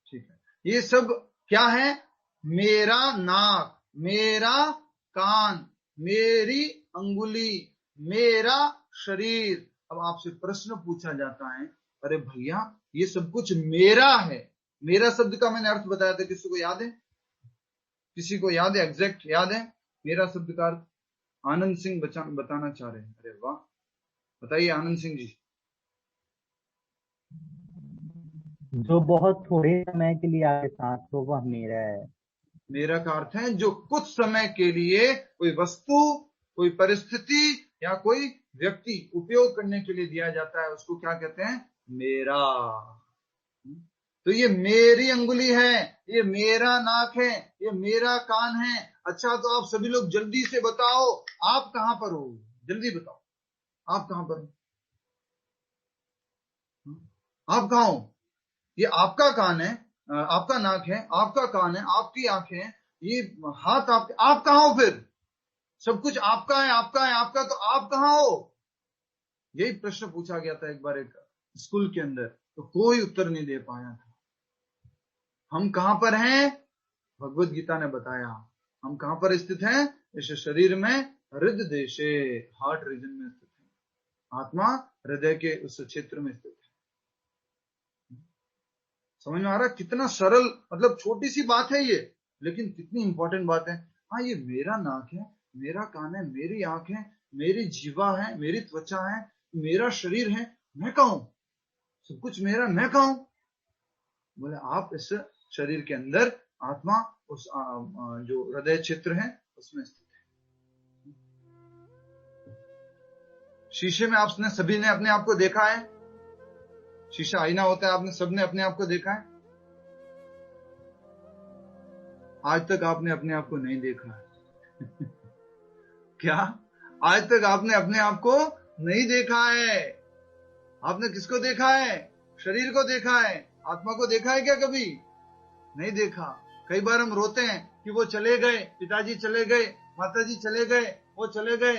ठीक है। ये सब क्या है? मेरा नाक, मेरा कान, मेरी अंगुली, मेरा शरीर। अब आपसे प्रश्न पूछा जाता है, अरे भैया ये सब कुछ मेरा है। मेरा शब्द का मैंने अर्थ बताया था, किसी को याद है? किसी को याद है? एग्जैक्ट याद है मेरा शब्द का अर्थ? आनंद सिंह बताना चाह रहे हैं। अरे वाह, बताइए आनंद सिंह जी। जो बहुत थोड़े समय के लिए आपके साथ हो वह मेरा है। मेरा का अर्थ है जो कुछ समय के लिए कोई वस्तु, कोई परिस्थिति या कोई व्यक्ति उपयोग करने के लिए दिया जाता है, उसको क्या कहते हैं? मेरा। तो ये मेरी अंगुली है, ये मेरा नाक है, ये मेरा कान है। अच्छा, तो आप सभी लोग जल्दी से बताओ, आप कहां पर हो? जल्दी बताओ, आप कहां पर हो? आप कहां हो? ये आपका कान है, आपका नाक है, आपका कान है, आपकी आंखें हैं, ये हाथ आपके। आप कहां हो फिर? सब कुछ आपका है, आपका है, आपका, तो आप कहां हो? यही प्रश्न पूछा गया था एक बार एक स्कूल के अंदर, तो कोई उत्तर नहीं दे पाया था। हम कहां पर हैं? भगवत गीता ने बताया हम कहां पर स्थित हैं। इस शरीर में हृदय देशे, हार्ट रीजन में स्थित है। आत्मा हृदय के उस क्षेत्र में स्थित है। समझ में आ रहा? कितना सरल, मतलब छोटी सी बात है ये, लेकिन कितनी इंपॉर्टेंट बात है। हाँ, ये मेरा नाक है, मेरा कान है, मेरी आंख है, मेरी जीवा है, मेरी त्वचा है, मेरा शरीर है। मैं कहाँ हूं? सब कुछ मेरा, मैं कहाँ हूं? बोले आप इस शरीर के अंदर, आत्मा उस जो हृदय क्षेत्र है उसमें स्थित है। शीशे में आपने सभी ने अपने आप को देखा है? शीशा आईना होता है, आपने सबने अपने आप को देखा है? आज तक आपने अपने आप को नहीं देखा है। क्या आज तक आपने अपने आप को नहीं देखा है? आपने किसको देखा है? शरीर को देखा है। आत्मा को देखा है क्या कभी? नहीं देखा। कई बार हम रोते हैं कि वो चले गए, पिताजी चले गए, माताजी चले गए, वो चले गए।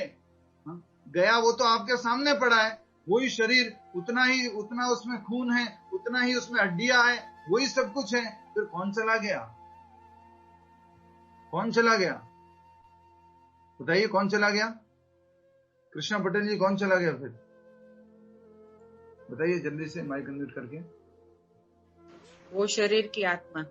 गया वो तो आपके सामने पड़ा है, वही शरीर, उतना उसमें खून है, उतना ही उसमें हड्डियां है, वही सब कुछ है। फिर कौन चला गया? कौन चला गया? बताइए कौन चला गया? कृष्णा पटेल जी, कौन चला गया फिर? बताइए जल्दी से, माइक अनम्यूट करके। वो शरीर की आत्मा।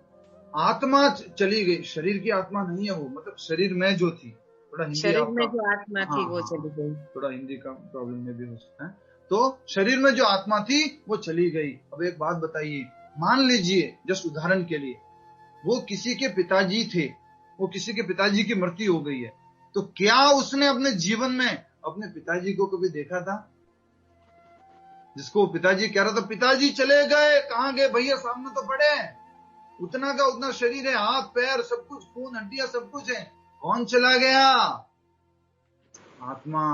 आत्मा चली गई, शरीर की आत्मा नहीं है वो, मतलब शरीर में जो थी। थोड़ा हिंदी शरीर में आपका, जो आत्मा थी वो चली गई। थोड़ा हिंदी का प्रॉब्लम में भी हो सकता है। तो शरीर में जो आत्मा थी वो चली गई। अब एक बात बताइए, मान लीजिए जस्ट उदाहरण के लिए, वो किसी के पिताजी थे, वो किसी के पिताजी की मृत्यु हो गई है, तो क्या उसने अपने जीवन में अपने पिताजी को कभी देखा था? जिसको पिताजी कह रहा था पिताजी चले गए, कहां गए भैया, सामने तो पड़े हैं, उतना का उतना शरीर है, हाथ पैर सब कुछ, खून हड्डियां सब कुछ है, कौन चला गया? आत्मा।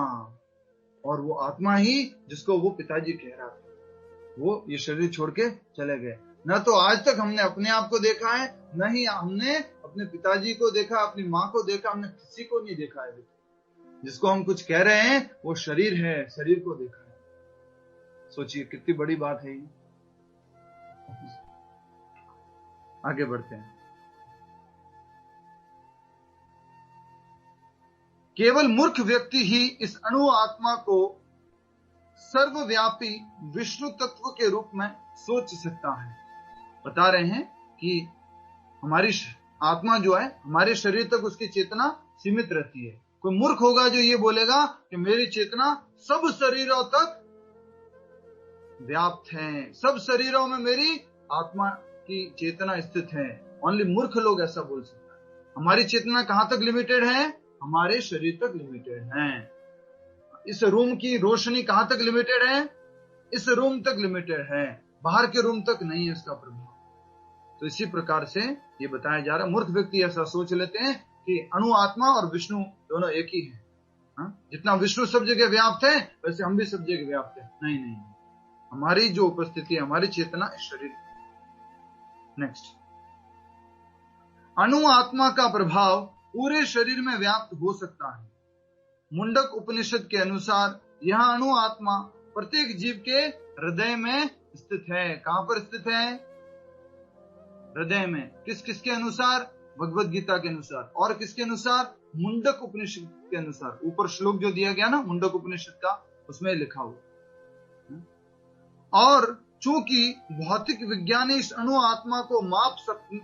और वो आत्मा ही जिसको वो पिताजी कह रहा था, वो ये शरीर छोड़ के चले गए। न तो आज तक हमने अपने आप को देखा है, न ही हमने अपने पिताजी को देखा, अपनी माँ को देखा, हमने किसी को नहीं देखा है। जिसको हम कुछ कह रहे हैं वो शरीर है, शरीर को देखा है। सोचिए कितनी बड़ी बात है ये। आगे बढ़ते हैं। केवल मूर्ख व्यक्ति ही इस अणु आत्मा को सर्वव्यापी विष्णु तत्व के रूप में सोच सकता है। बता रहे हैं कि हमारी आत्मा जो है हमारे शरीर तक उसकी चेतना सीमित रहती है। कोई मूर्ख होगा जो ये बोलेगा कि मेरी चेतना सब शरीरों तक व्याप्त है, सब शरीरों में मेरी आत्मा की चेतना स्थित है। ओनली मूर्ख लोग ऐसा बोल सकता है। हमारी चेतना कहां तक लिमिटेड है? हमारे शरीर तक लिमिटेड है। इस रूम की रोशनी कहां तक लिमिटेड है? इस रूम तक लिमिटेड है, बाहर के रूम तक नहीं है इसका प्रभाव। तो इसी प्रकार से ये बताया जा रहा है। मूर्ख व्यक्ति ऐसा सोच लेते हैं कि अणु आत्मा और विष्णु दोनों एक ही है। जितना विष्णु सब जगह व्याप्त है वैसे हम भी सब जगह व्याप्त है। नहीं नहीं, हमारी जो उपस्थिति है, हमारी चेतना इस शरीर। नेक्स्ट, अणु आत्मा का प्रभाव पूरे शरीर में व्याप्त हो सकता है। मुंडक उपनिषद के अनुसार यह अणु आत्मा प्रत्येक जीव के हृदय में स्थित है। कहां पर स्थित है? हृदय में। किस किसके अनुसार? भगवत गीता के अनुसार। और किसके अनुसार? मुंडक उपनिषद के अनुसार। ऊपर श्लोक जो दिया गया ना मुंडक उपनिषद का, उसमें लिखा हुआ। और चूंकि भौतिक विज्ञानी इस अणु आत्मा को माप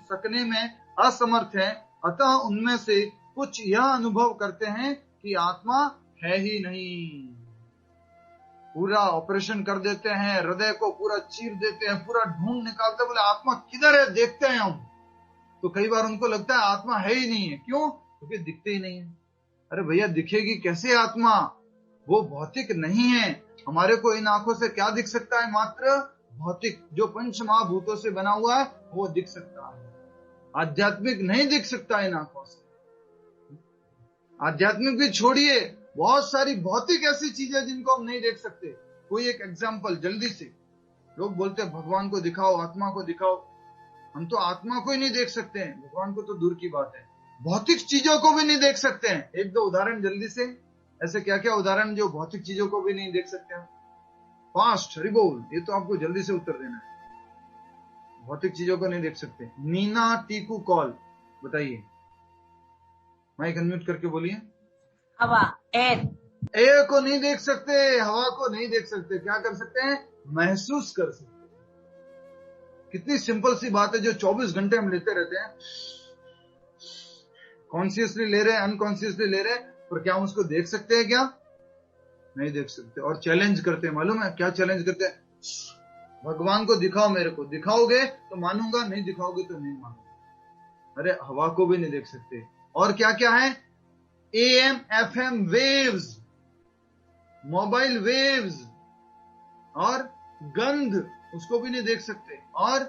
सकने में असमर्थ है, अतः उनमें से कुछ यह अनुभव करते हैं कि आत्मा है ही नहीं। पूरा ऑपरेशन कर देते हैं, हृदय को पूरा चीर देते हैं, पूरा ढूंढ निकालते, बोले आत्मा किधर है, देखते हैं हम। तो कई बार उनको लगता है आत्मा है ही नहीं है। क्यों? क्योंकि दिखते ही नहीं है। अरे भैया दिखेगी कैसे आत्मा? वो भौतिक नहीं है। हमारे को इन आंखों से क्या दिख सकता है? मात्र भौतिक, जो पंच महाभूतों से बना हुआ है वो दिख सकता है। आध्यात्मिक नहीं दिख सकता इन आंखों से। आध्यात्मिक भी छोड़िए, बहुत सारी भौतिक ऐसी चीजें जिनको हम नहीं देख सकते। कोई एक एग्जांपल जल्दी से। लोग बोलते हैं भगवान को दिखाओ, आत्मा को दिखाओ। हम तो आत्मा को ही नहीं देख सकते हैं, भगवान को तो दूर की बात है। भौतिक चीजों को भी नहीं देख सकते हैं। एक दो उदाहरण जल्दी से, ऐसे क्या क्या उदाहरण जो भौतिक चीजों को भी नहीं देख सकते हैं? फास्ट रिबोल, ये तो आपको जल्दी से उत्तर देना है। भौतिक चीजों को नहीं देख सकते। मीना टीकू कॉल, बताइए, माइक अनम्यूट करके बोलिए। हवा, एयर। एयर को नहीं देख सकते, हवा को नहीं देख सकते। क्या कर सकते हैं? महसूस कर सकते हैं। कितनी सिंपल सी बात है जो 24 घंटे हम लेते रहते हैं। कॉन्शियसली ले रहे हैं, अनकॉन्शियसली ले रहे हैं, पर क्या हम उसको देख सकते हैं? क्या नहीं देख सकते। और चैलेंज करते हैं, मालूम है क्या चैलेंज करते हैं? भगवान को दिखाओ, मेरे को दिखाओगे तो मानूंगा, नहीं दिखाओगे तो नहीं मानूंगा। अरे हवा को भी नहीं देख सकते। और क्या क्या है? AM FM waves, mobile waves, और गंध, उसको भी नहीं देख सकते। और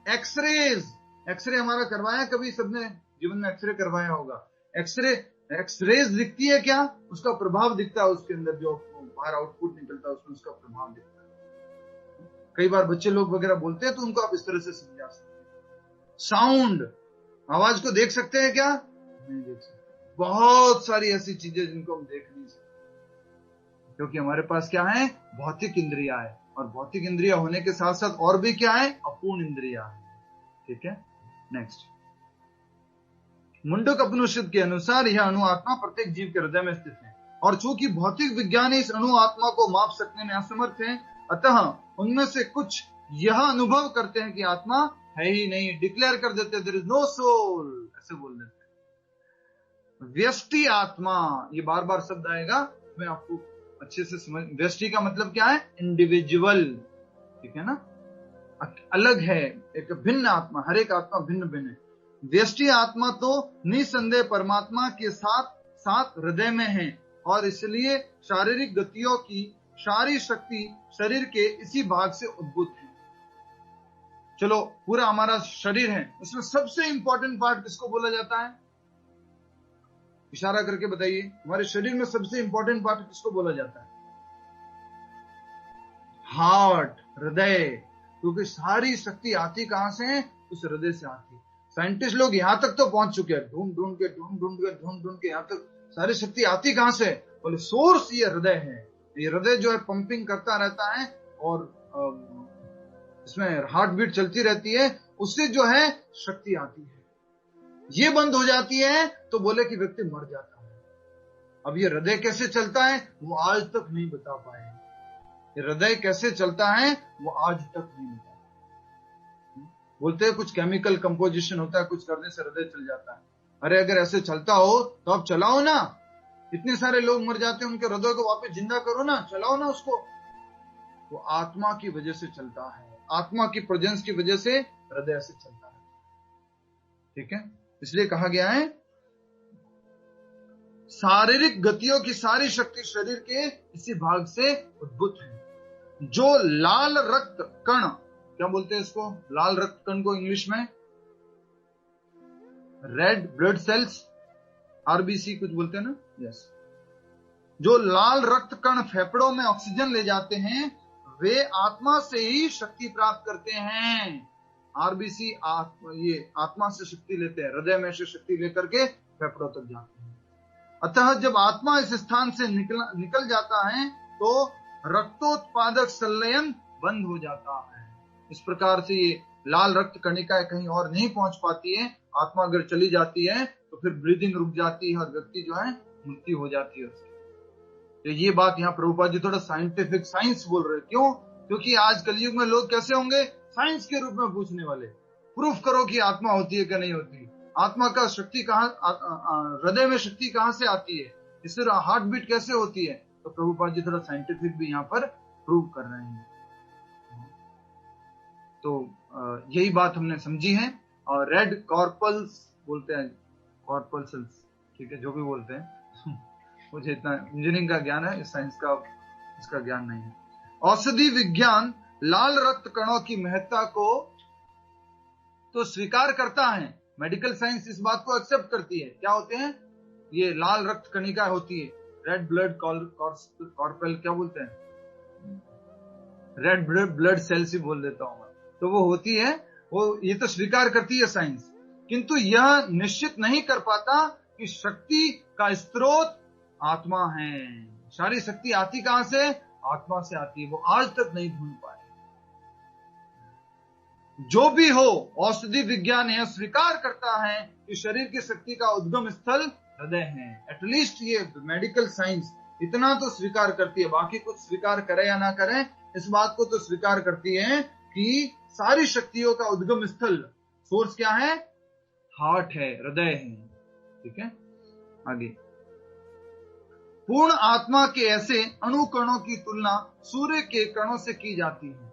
एक्सरेज, एक्सरे हमारा करवाया कभी? सबने जीवन में एक्सरे करवाया होगा। एक्सरेज दिखती है क्या? उसका प्रभाव दिखता है उसके अंदर, जो बाहर आउटपुट निकलता है उसमें उसका प्रभाव दिखता है। कई बार बच्चे लोग वगैरह बोलते हैं तो उनको आप इस तरह से समझा सकते हैं। साउंड, आवाज को देख सकते हैं क्या? नहीं देख सकते। बहुत सारी ऐसी चीजें जिनको हम देख नहीं सकते, क्योंकि हमारे पास क्या है? भौतिक इंद्रिया है। और भौतिक इंद्रिया होने के साथ साथ और भी क्या है? अपूर्ण इंद्रिया है। ठीक है, नेक्स्ट। मुंडक उपनिषद के अनुसार यह अणु आत्मा प्रत्येक जीव के हृदय में स्थित है। और चूंकि भौतिक विज्ञानी इस अणु आत्मा को माप सकने में असमर्थ हैं, अतः उनमें से कुछ यह अनुभव करते हैं कि आत्मा है ही नहीं, डिक्लेयर कर देते देयर इज नो सोल, ऐसे बोल देते। व्यष्टि आत्मा, ये बार बार शब्द आएगा, मैं आपको अच्छे से समझ। व्यष्टि का मतलब क्या है? इंडिविजुअल, ठीक है ना, अलग है, एक भिन्न आत्मा, हर एक आत्मा भिन्न भिन्न है। व्यष्टि आत्मा तो निसंदेह परमात्मा के साथ साथ हृदय में है, और इसलिए शारीरिक गतियों की सारी शक्ति शरीर के इसी भाग से उद्भूत है। चलो, पूरा हमारा शरीर है, उसमें सबसे इंपॉर्टेंट पार्ट किसको बोला जाता है? इशारा करके बताइए, हमारे शरीर में सबसे इंपॉर्टेंट पार्ट किसको बोला जाता है? हार्ट, हृदय, क्योंकि सारी शक्ति आती कहां से है? उस हृदय से आती है। साइंटिस्ट लोग यहां तक तो पहुंच चुके हैं, ढूंढ ढूंढ के यहां तक सारी शक्ति आती कहां से? बोले सोर्स ये हृदय है। ये हृदय जो है पंपिंग करता रहता है और इसमें हार्ट बीट चलती रहती है, उससे जो है शक्ति आती है। ये बंद हो जाती है तो बोले कि व्यक्ति मर जाता है। अब ये हृदय कैसे चलता है वो आज तक नहीं बता पाए। ये हृदय कैसे चलता है वो आज तक नहीं बता पाए। बोलते हैं कुछ केमिकल कंपोजिशन होता है, कुछ करने से हृदय चल जाता है। अरे अगर ऐसे चलता हो तो आप चलाओ ना, इतने सारे लोग मर जाते हैं, उनके हृदय को वापस जिंदा करो ना, चलाओ ना उसको। वो आत्मा की वजह से चलता है, आत्मा की प्रेजेंस की वजह से हृदय से चलता है, ठीक है। इसलिए कहा गया है शारीरिक गतियों की सारी शक्ति शरीर के इसी भाग से उद्भूत है। जो लाल रक्त कण, क्या बोलते हैं इसको? लाल रक्त कण को इंग्लिश में रेड ब्लड सेल्स, आरबीसी कुछ बोलते हैं ना, यस। जो लाल रक्त कण फेफड़ों में ऑक्सीजन ले जाते हैं, वे आत्मा से ही शक्ति प्राप्त करते हैं। आरबीसी ये आत्मा से शक्ति लेते हैं, हृदय में से शक्ति लेकर के फेफड़ों तक जाते हैं। अतः जब आत्मा इस स्थान से निकल जाता है तो रक्तोत्पादक संलयन बंद हो जाता है। इस प्रकार से ये लाल रक्त कणिकाएं कहीं और नहीं पहुंच पाती है। आत्मा अगर चली जाती है तो फिर ब्रीदिंग रुक जाती है और व्यक्ति जो है मृत्यु हो जाती है उसकी। तो ये बात यहाँ प्रभुपाद जी थोड़ा साइंटिफिक साइंस बोल रहे हैं। क्यों? क्योंकि आज कलयुग में लोग कैसे होंगे? साइंस के रूप में पूछने वाले, प्रूफ करो कि आत्मा होती है कि नहीं होती, आत्मा का शक्ति कहां, हृदय में शक्ति कहां से आती है, इससे हार्ट बीट कैसे होती है। तो प्रभुपाद जी थोड़ा साइंटिफिक भी यहाँ पर प्रूव कर रहे हैं। तो यही बात हमने समझी है। और रेड कॉर्पल्स बोलते हैं, कॉर्पल्स, ठीक है, जो भी बोलते हैं मुझे इतना इंजीनियरिंग का ज्ञान है, इस साइंस का इसका ज्ञान नहीं है। औषधि विज्ञान लाल रक्त कणों की महत्ता को तो स्वीकार करता है, मेडिकल साइंस इस बात को एक्सेप्ट करती है। क्या होते हैं ये? लाल रक्त कणिका होती है, रेड ब्लड कॉर्पल, क्या बोलते हैं, रेड ब्लड सेल्स ही बोल देता हूं मैं, तो वो होती है, वो ये तो स्वीकार करती है साइंस, किंतु यह निश्चित नहीं कर पाता कि शक्ति का स्रोत आत्मा है। सारी शक्ति आती कहां से? आत्मा से आती है, वो आज तक नहीं ढूंढ पाए। जो भी हो, औषधि विज्ञान यह स्वीकार करता है कि शरीर की शक्ति का उद्गम स्थल हृदय है। एटलीस्ट ये मेडिकल साइंस इतना तो स्वीकार करती है, बाकी कुछ स्वीकार करे या ना करे, इस बात को तो स्वीकार करती है कि सारी शक्तियों का उद्गम स्थल, सोर्स क्या है? हार्ट है, हृदय है, ठीक है। आगे, पूर्ण आत्मा के ऐसे अणु कणों की तुलना सूर्य के कणों से की जाती है।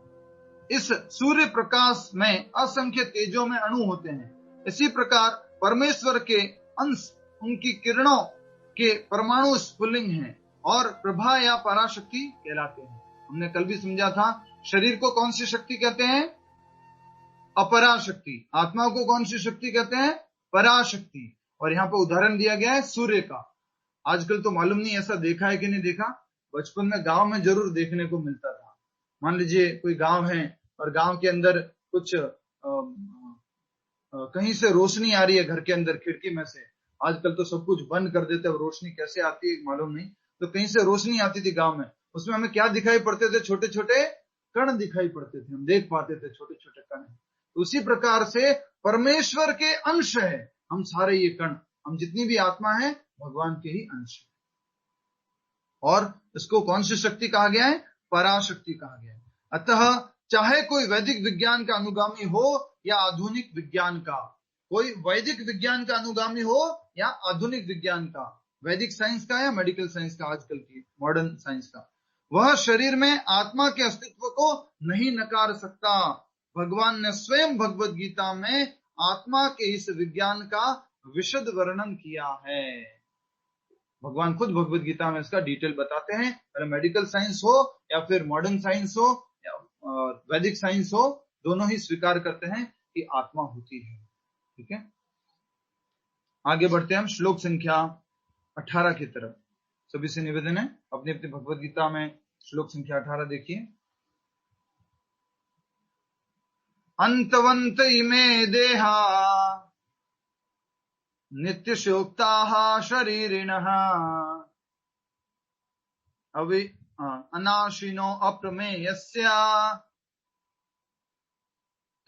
इस सूर्य प्रकाश में असंख्य तेजों में अणु होते हैं। इसी प्रकार परमेश्वर के अंश उनकी किरणों के परमाणु स्फुल्लिंग हैं और प्रभा या पराशक्ति कहलाते हैं। हमने कल भी समझा था, शरीर को कौन सी शक्ति कहते हैं? अपराशक्ति। आत्मा को कौन सी शक्ति कहते हैं? पराशक्ति। और यहाँ पे उदाहरण दिया गया है सूर्य का। आजकल तो मालूम नहीं ऐसा देखा है कि नहीं देखा, बचपन में गांव में जरूर देखने को मिलता था। मान लीजिए कोई गांव है और गांव के अंदर कुछ कहीं से रोशनी आ रही है घर के अंदर खिड़की में से। आजकल तो सब कुछ बंद कर देते हैं, रोशनी कैसे आती है मालूम नहीं, तो कहीं से रोशनी आती थी गांव में। उसमें हमें क्या दिखाई पड़ते थे? छोटे छोटे कण दिखाई पड़ते थे, हम देख पाते थे छोटे छोटे कण। तो उसी प्रकार से परमेश्वर के अंश है हम सारे, ये कण, हम जितनी भी आत्मा है भगवान के ही अंश है। और इसको कौन सी शक्ति कहा गया है? पराशक्ति कहा गया है। अतः चाहे कोई वैदिक विज्ञान का अनुगामी हो या आधुनिक विज्ञान का, कोई वैदिक विज्ञान का अनुगामी हो या आधुनिक विज्ञान का, वैदिक साइंस का या मेडिकल साइंस का, आजकल की मॉडर्न साइंस का, वह शरीर में आत्मा के अस्तित्व को नहीं नकार सकता। भगवान ने स्वयं भगवत गीता में आत्मा के इस विज्ञान का विशद वर्णन किया है। भगवान खुद भगवत गीता में इसका डिटेल बताते हैं। अगर मेडिकल साइंस हो या फिर मॉडर्न साइंस हो या वैदिक साइंस हो, दोनों ही स्वीकार करते हैं कि आत्मा होती है। ठीक है, आगे बढ़ते हैं हम श्लोक संख्या 18 की तरफ। सभी से निवेदन है, अपनी अपनी भगवत गीता में श्लोक संख्या 18 देखिए। अंतवंत इमे देहा नित्यशोक्ताः शरीरिणः अनाशिनो अप्रमेयस्य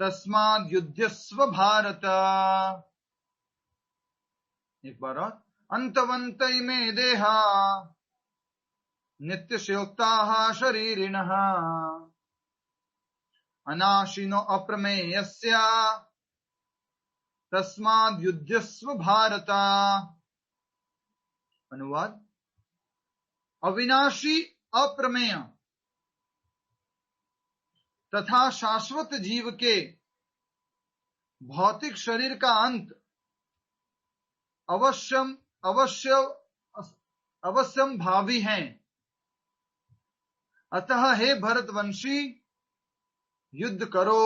तस्माद् युध्यस्व भारत। एक बार और, अंतवंत इमे देहा नित्यशोक्ताः शरीरिणः अनाशिनो अप्रमेयस्य तस्माद् युध्यस्व भारत। अनुवाद, अविनाशी अप्रमेय तथा शाश्वत जीव के भौतिक शरीर का अंत अवश्यम भावी है। अतः हे भरतवंशी, युद्ध करो,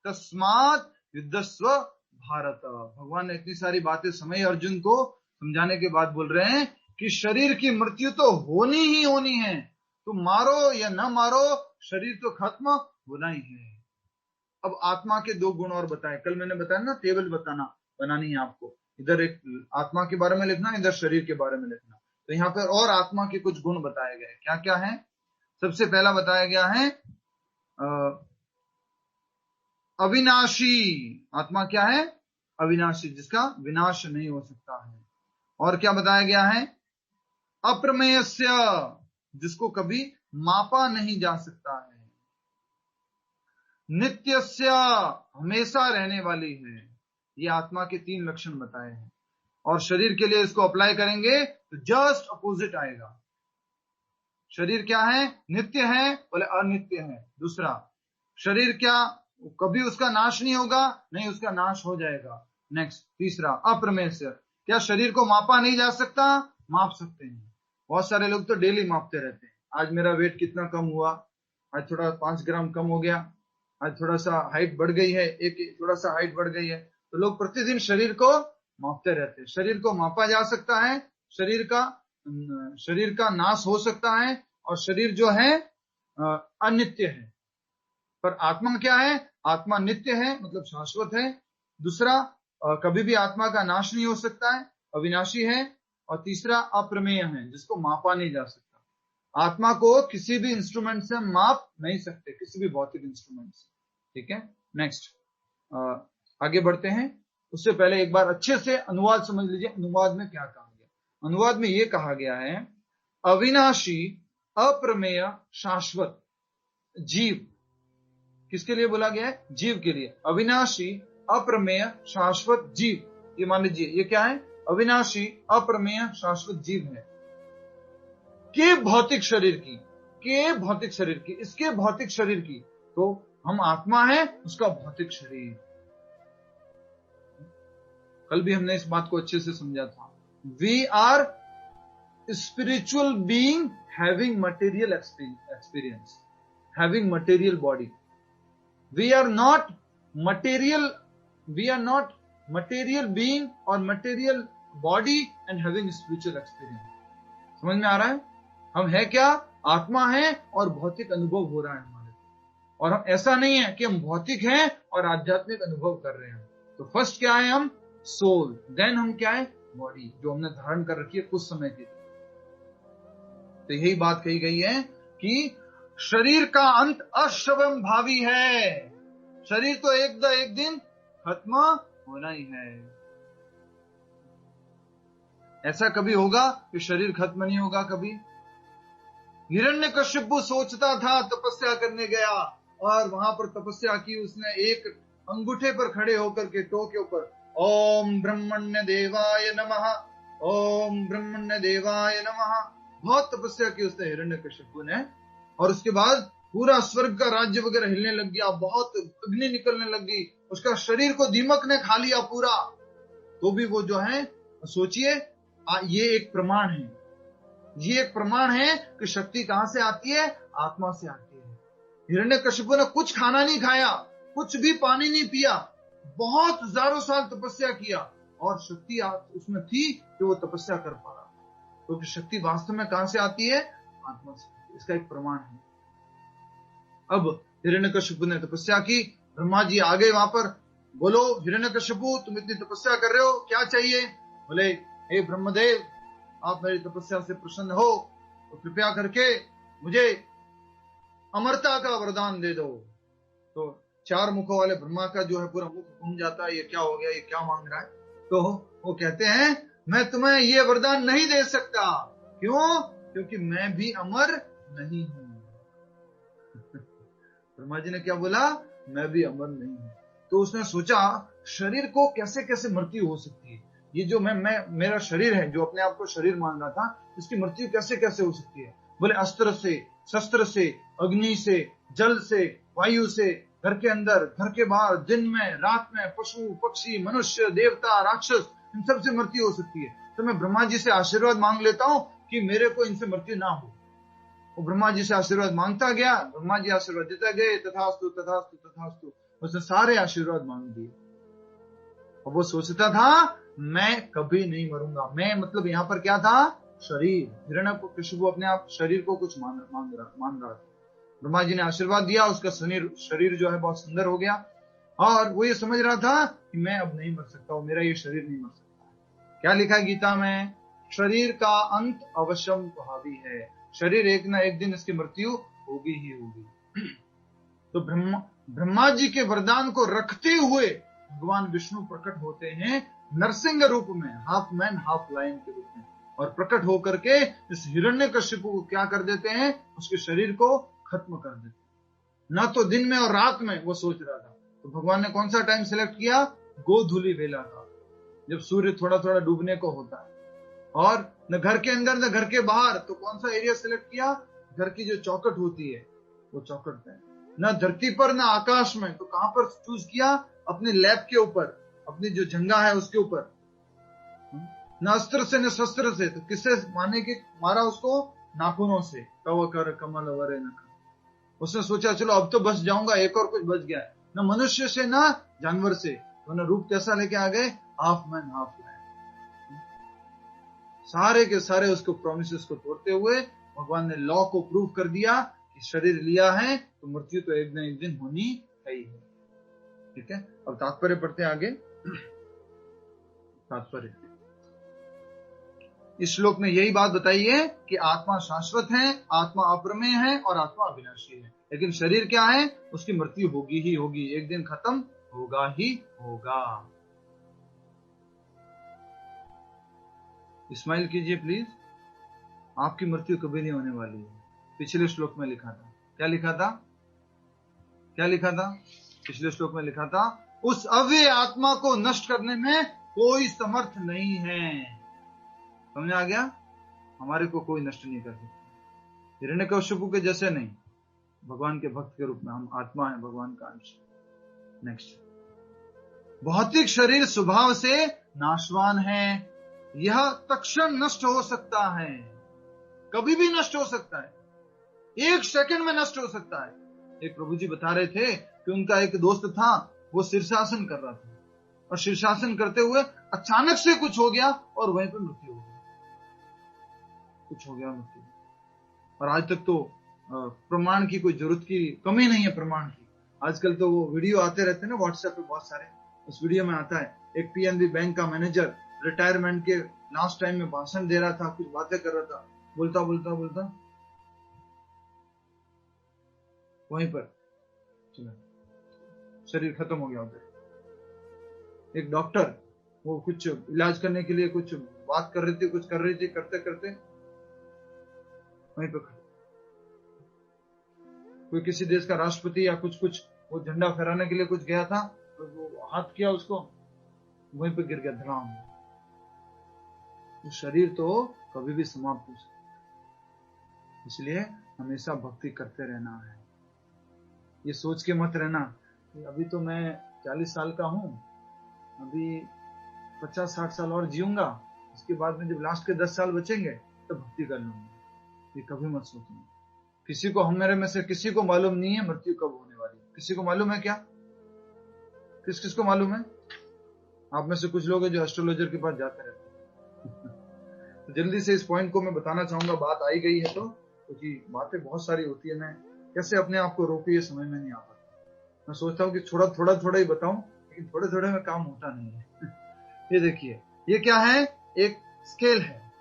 तस्मात् युद्धस्व भारत। भगवान ने इतनी सारी बातें समय अर्जुन को समझाने के बाद बोल रहे हैं कि शरीर की मृत्यु तो होनी ही होनी है, तुम मारो या न मारो, शरीर तो खत्म होना ही है। अब आत्मा के दो गुण और बताए, कल मैंने बताया ना, टेबल बनानी है आपको, इधर एक आत्मा के बारे में लिखना, इधर शरीर के बारे में लिखना। तो यहाँ पर और आत्मा के कुछ गुण बताए गए, क्या क्या है? सबसे पहला बताया गया है अविनाशी। आत्मा क्या है? अविनाशी, जिसका विनाश नहीं हो सकता है। और क्या बताया गया है? अप्रमेयस्य, जिसको कभी मापा नहीं जा सकता है। नित्यस्य, हमेशा रहने वाली है। ये आत्मा के 3 लक्षण बताए हैं। और शरीर के लिए इसको अप्लाई करेंगे तो जस्ट अपोजिट आएगा। शरीर क्या है? नित्य है, बोले अनित्य है। दूसरा, शरीर क्या कभी उसका नाश नहीं होगा? नहीं, उसका नाश हो जाएगा। नेक्स्ट, तीसरा, अप्रमेय से, क्या शरीर को मापा नहीं जा सकता? माप सकते हैं। बहुत सारे लोग तो डेली मापते रहते हैं, आज मेरा वेट कितना कम हुआ, आज थोड़ा 5 ग्राम कम हो गया, आज थोड़ा सा हाइट बढ़ गई है, एक थोड़ा सा हाइट बढ़ गई है। तो लोग प्रतिदिन शरीर को मापते रहते हैं। शरीर को मापा जा सकता है, शरीर का नाश हो सकता है, और शरीर जो है अनित्य है। पर आत्मा क्या है? आत्मा नित्य है, मतलब शाश्वत है। दूसरा, कभी भी आत्मा का नाश नहीं हो सकता है, अविनाशी है। और तीसरा, अप्रमेय है, जिसको मापा नहीं जा सकता। आत्मा को किसी भी इंस्ट्रूमेंट से माप नहीं सकते, किसी भी भौतिक इंस्ट्रूमेंट से। ठीक है, नेक्स्ट आगे बढ़ते हैं। उससे पहले एक बार अच्छे से अनुवाद समझ लीजिए। अनुवाद में क्या कहा गया? अनुवाद में यह कहा गया है, अविनाशी अप्रमेय शाश्वत जीव। किसके लिए बोला गया है? जीव के लिए। अविनाशी अप्रमेय शाश्वत जीव, ये मान लीजिए, ये क्या है? अविनाशी अप्रमेय शाश्वत जीव है। के भौतिक शरीर की, इसके भौतिक शरीर की, तो हम आत्मा है, उसका भौतिक शरीर। कल भी हमने इस बात को अच्छे से समझा था। We are spiritual being having material experience, having material body. We are not material being or material body and having spiritual experience. समझ में आ रहा है? हम है क्या? आत्मा है, और भौतिक अनुभव हो रहा है हमारे को। और हम ऐसा नहीं है कि हम भौतिक हैं और आध्यात्मिक अनुभव कर रहे हैं। तो फर्स्ट क्या है? हम सोल, देन हम क्या है? बॉडी, जो हमने धारण कर रखी है कुछ समय के लिए। तो यही बात कही गई है कि शरीर का अंत अश्वम भावी है। शरीर तो एक दिन खत्म होना ही है। ऐसा कभी होगा कि शरीर खत्म नहीं होगा? कभी हिरण्यकशिपु सोचता था तपस्या करने गया और वहां पर तपस्या की उसने, एक अंगूठे पर खड़े होकर के टो के ऊपर ओम ब्रह्मण्य देवाय नमः, ओम ब्रह्मण्य देवाय नमः, बहुत तपस्या की उसने हिरण्यकशिपु ने। और उसके बाद पूरा स्वर्ग का राज्य वगैरह हिलने लग गया, बहुत अग्नि निकलने लगी, उसका शरीर को दीमक ने खा लिया पूरा। तो भी वो जो है, सोचिए, ये एक प्रमाण है, ये एक प्रमाण है कि शक्ति कहां से आती है, आत्मा से आती है। हिरण्यकशिपु ने कुछ खाना नहीं खाया, कुछ भी पानी नहीं पिया, बहुत हजारों साल तपस्या किया और शक्ति उसमें थी कि वो तपस्या कर पा रहा, क्योंकि शक्ति वास्तव में कहां से आती है, आत्मा से। इसका एक प्रमाण है। अब हिरण्यकशिपु ने तपस्या की, ब्रह्मा जी आ गए वहां पर, बोलो हिरण्यकशिपु तुम इतनी तपस्या कर रहे हो, क्या चाहिए? बोले हे ब्रह्मदेव, आप मेरी तपस्या से प्रसन्न हो तो कृपया करके मुझे अमरता का वरदान दे दो। तो चार मुखों वाले ब्रह्मा का जो है पूरा मुख घूम जाता है, ये क्या हो गया, ये क्या मांग रहा है? तो वो कहते हैं मैं तुम्हें ये वरदान नहीं दे सकता। क्यों? क्योंकि मैं भी अमर नहीं हूं। ब्रह्मा जी ने क्या बोला? मैं भी अमर नहीं हूं। तो उसने सोचा शरीर को कैसे कैसे मृत्यु हो सकती है, ये जो मैं मेरा शरीर है, जो अपने आप को शरीर मान रहा था, इसकी मृत्यु कैसे कैसे हो सकती है? बोले अस्त्र से, शस्त्र से, अग्नि से, जल से, वायु से, घर के अंदर, घर के बाहर, दिन में, रात में, पशु पक्षी, मनुष्य, देवता, राक्षस, इन सब से मृत्यु हो सकती है। तो मैं ब्रह्मा जी से आशीर्वाद मांग लेता हूं कि मेरे को इनसे मृत्यु ना हो। वो ब्रह्मा जी से आशीर्वाद मांगता गया, ब्रह्मा जी आशीर्वाद देते गए, तथास्तु तथास्तु तथास्तु, उसने सारे आशीर्वाद मांग दिए। और वो सोचता था मैं कभी नहीं मरूंगा। मैं मतलब यहाँ पर क्या था? शरीर। हिरण्यकशिपु अपने आप शरीर को कुछ मान रहा था। ब्रह्मा जी ने आशीर्वाद दिया, उसका शरीर जो है बहुत सुंदर हो गया, और वो ये समझ रहा था कि मैं अब नहीं मर सकता हूं, मेरा ये शरीर नहीं मर सकता। क्या लिखा है गीता में? शरीर का अंत अवश्यम भावी है, शरीर एक ना एक दिन इसकी मृत्यु होगी ही होगी। तो ब्रह्मा जी के वरदान को रखते हुए भगवान विष्णु प्रकट होते हैं नरसिंह रूप में, हाफ मैन हाफ लायन के रूप में, और प्रकट होकर के इस हिरण्यकशिपु को क्या कर देते हैं? उसके शरीर को खत्म कर देते हैं। ना तो दिन में और रात में वो सोच रहा था, तो भगवान ने कौन सा टाइम सिलेक्ट किया? गोधूली वेला था, जब सूर्य थोड़ा थोड़ा डूबने को होता है। और न घर के अंदर न घर के बाहर, तो कौन सा एरिया सिलेक्ट किया? घर की जो चौखट होती है वो चौखट पे। न धरती पर न आकाश में, तो कहां पर चूज किया? अपने लैब के ऊपर, अपनी जो जंगा है उसके ऊपर। न अस्त्र से न शस्त्र से, तो किससे मारा उसको? नाखूनों से। कव कर कमल वरे नख। उसने सोचा चलो अब तो बच जाऊंगा, एक और कुछ बच गया। न मनुष्य से न जानवर से, तो न रूप कैसा लेके आ गए? Half man half lion. सारे के सारे उसको प्रोमिसेस को तोड़ते हुए भगवान ने लॉ को प्रूव कर दिया कि शरीर लिया है तो मृत्यु तो एक न एक दिन होनी है ही है। ठीक है, अब तात्पर्य पढ़ते हैं आगे। तात्पर्य इस श्लोक में यही बात बताई है कि आत्मा शाश्वत है, आत्मा अप्रमेय है और आत्मा अविनाशी है, लेकिन शरीर क्या है? उसकी मृत्यु होगी ही होगी, एक दिन खत्म होगा ही होगा। स्माइल कीजिए प्लीज। आपकी मृत्यु कभी नहीं होने वाली है। पिछले श्लोक में लिखा था, क्या लिखा था? क्या लिखा था? पिछले श्लोक में लिखा था उस अव्यय आत्मा को नष्ट करने में कोई समर्थ नहीं है। समझ आ गया? हमारे को कोई नष्ट नहीं कर सकता। हिरण्यकशिपु के जैसे नहीं, भगवान के भक्त के रूप में हम आत्मा है, भगवान का अंश। नेक्स्ट, भौतिक शरीर स्वभाव से नाशवान है, यह तत्क्षण नष्ट हो सकता है, कभी भी नष्ट हो सकता है, एक सेकंड में नष्ट हो सकता है। एक प्रभु जी बता रहे थे कि उनका एक दोस्त था, वो शीर्षासन कर रहा था, और शीर्षासन करते हुए अचानक से कुछ हो गया और वहीं पर मृत्यु हो गई। कुछ हो गया, मृत्यु। और आज तक तो प्रमाण की कोई जरूरत की कमी नहीं है, प्रमाण की। आजकल तो वो वीडियो आते रहते हैं ना व्हाट्सएप पे बहुत सारे। उस वीडियो में आता है एक पीएनबी बैंक का मैनेजर रिटायरमेंट के लास्ट टाइम में भाषण दे रहा था, कुछ बातें कर रहा था, बोलता बोलता बोलता वहीं पर चला, शरीर खत्म हो गया उधर। एक डॉक्टर वो कुछ इलाज करने के लिए कुछ बात कर रही थी, कुछ कर रही थी, करते करते वहीं पर कोई किसी देश का राष्ट्रपति या कुछ वो झंडा फहराने के लिए कुछ गया था, तो वो हाथ किया उसको, वहीं पे गिर गया धड़ाम। तो शरीर तो कभी भी समाप्त हो सकता है, इसलिए हमेशा भक्ति करते रहना है। ये सोच के मत रहना कि अभी तो मैं 40 साल का हूं, अभी 50-60 साल और जीऊंगा, उसके बाद में जब लास्ट के 10 साल बचेंगे तो भक्ति कर लूंगा। ये कभी मत सोचना। किसी को, हम मेरे में से किसी को मालूम नहीं है मृत्यु कब होने वाली है। किसी को मालूम है क्या? किस को मालूम है? आप में से कुछ लोग हैं जो एस्ट्रोलॉजर के पास जाते रहते हैं। तो जल्दी से इस पॉइंट को मैं बताना चाहूंगा, बात आई गई है तो, क्योंकि बातें बहुत सारी होती है, मैं कैसे अपने आप को रोकूं ये समझ में नहीं आ पाता। मैं सोचता हूँ कि थोड़ा ही बताऊं, लेकिन थोड़े में काम होता नहीं है। ये देखिए, ये क्या है? एक स्केल है।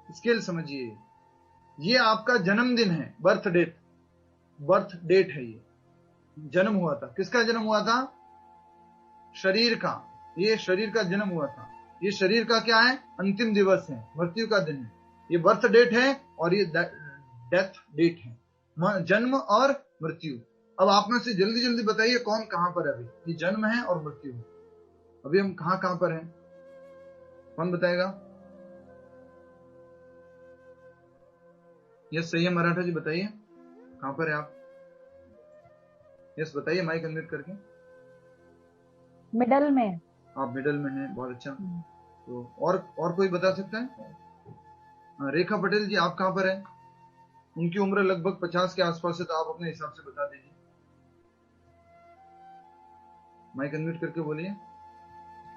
स्केल समझिए, ये आपका जन्मदिन है, बर्थ डेट है। ये जन्म हुआ था, किसका जन्म हुआ था? शरीर का। ये शरीर का जन्म हुआ था। ये शरीर का क्या है? अंतिम दिवस है, मृत्यु का दिन है। ये बर्थ डेट है और ये डेथ डेट है, जन्म और मृत्यु। अब आप में से जल्दी बताइए कौन कहां पर है अभी? ये जन्म है और मृत्यु है। अभी हम कहां पर हैं? कौन बताएगा? यस सही है, मराठा जी बताइए कहां पर है आप? यस बताइए, माइक अनम्यूट करके। मिडल में। आप मिडल में हैं, बहुत अच्छा। तो और कोई बता सकता है? रेखा पटेल जी आप कहां पर हैं? उनकी उम्र लगभग 50 के आसपास है, तो आप अपने हिसाब से बता दीजिए। माइक अनम्यूट करके बोलिए।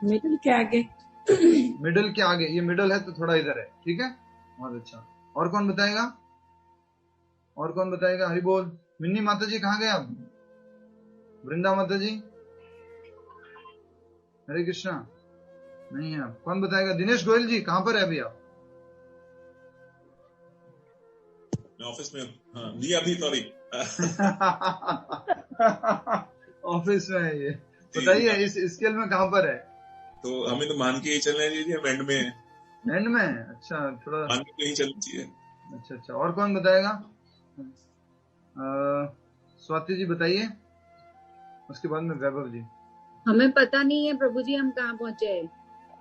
मिडिल के आगे। मिडल के आगे, ये मिडल है तो थोड़ा इधर है, ठीक है, बहुत अच्छा। और कौन बताएगा? हरि बोल। मिन्नी माता जी कहाँ गए आप? वृंदा माता जी, हरे कृष्णा, नहीं है आप। कौन बताएगा? दिनेश गोयल जी कहाँ पर है अभी आप? ऑफिस में। हाँ, जी अभी सॉरी। ऑफिस में है ये। बताइए इस स्केल में कहाँ पर है? तो हमें तो मान के ही चलना चाहिए, हम एंड में है। एंड में? अच्छा, थोड़ा मान के ही चलना चाहिए। अच्छा। और कौन बताएगा? स्वाति जी बताइए, उसके बाद में वैभव जी। हमें पता नहीं है प्रभु जी हम कहाँ पहुंचे।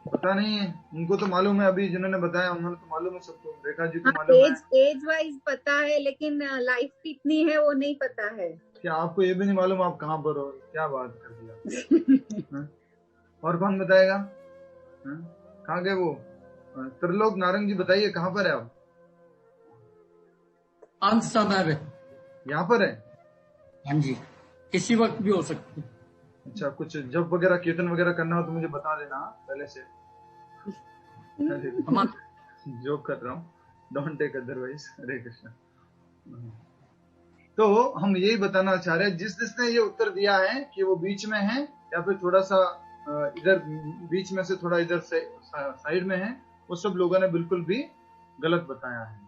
पता नहीं है उनको, तो मालूम है अभी जिन्होंने बताया उन्होंने तो मालूम है सबको। रेखा जी को मालूम है, एज वाइज पता है, लेकिन लाइफ कितनी है वो नहीं पता है। क्या आपको ये भी नहीं मालूम आप कहाँ पर हो? क्या बात कर दिया। और कौन बताएगा? कहाँ गए वो? त्रिलोक नारंग जी बताइए कहाँ पर है आप? यहाँ पर है? हाँ जी, किसी वक्त भी हो सकती है। अच्छा, कुछ जब वगैरह कीर्तन वगैरह करना हो तो मुझे बता देना पहले से। जोक कर रहा हूँ, डोंट टेक अदरवाइज। हरे कृष्णा। तो हम यही बताना चाह रहे हैं, जिसने ये उत्तर दिया है कि वो बीच में है या फिर थोड़ा सा इधर बीच में से थोड़ा इधर से साइड में है, वो सब लोगों ने बिल्कुल भी गलत बताया है,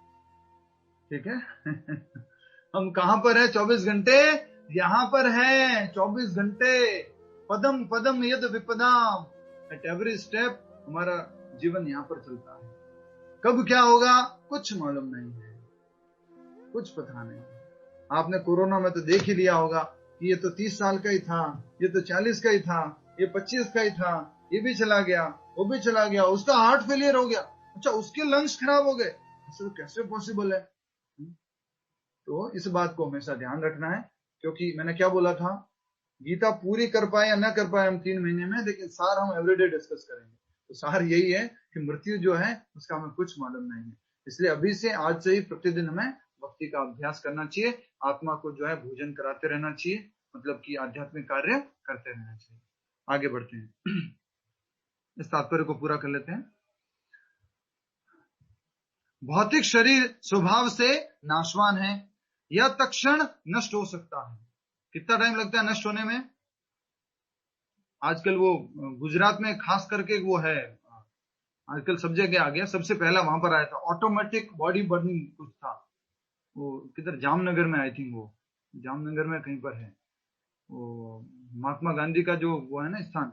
ठीक है। हम कहां पर है? 24 घंटे यहां पर है। 24 घंटे पदम पदम यद विपदाम, एट एवरी स्टेप हमारा जीवन यहाँ पर चलता है। कब क्या होगा कुछ मालूम नहीं है, कुछ पता नहीं। आपने कोरोना में तो देख ही लिया होगा कि ये तो 30 साल का ही था, ये तो 40 का ही था, ये 25 का ही था, ये भी चला गया, वो भी चला गया, उसका हार्ट फेलियर हो गया, अच्छा उसके लंग्स खराब हो गए, तो कैसे पॉसिबल है? तो इस बात को हमेशा ध्यान रखना है, क्योंकि मैंने क्या बोला था, गीता पूरी कर पाए या ना कर पाए हम 3 महीने में, लेकिन सार हम एवरीडे डिस्कस करेंगे। तो सार यही है कि मृत्यु जो है उसका हमें कुछ मालूम नहीं है, इसलिए अभी से आज से ही प्रतिदिन हमें भक्ति का अभ्यास करना चाहिए, आत्मा को जो है भोजन कराते रहना चाहिए, मतलब कि आध्यात्मिक कार्य करते रहना चाहिए। आगे बढ़ते हैं, इस तात्पर्य को पूरा कर लेते हैं। भौतिक शरीर स्वभाव से नाशवान है, यह तत्क्षण नष्ट हो सकता है। कितना टाइम लगता है नष्ट होने में? आजकल वो गुजरात में खास करके वो है, आजकल सब जगह आ गया, सबसे पहला वहां पर आया था ऑटोमेटिक बॉडी बर्निंग, कुछ था वो किधर जामनगर में, आई थिंक वो जामनगर में कहीं पर है, वो महात्मा गांधी का जो वो है ना स्थान,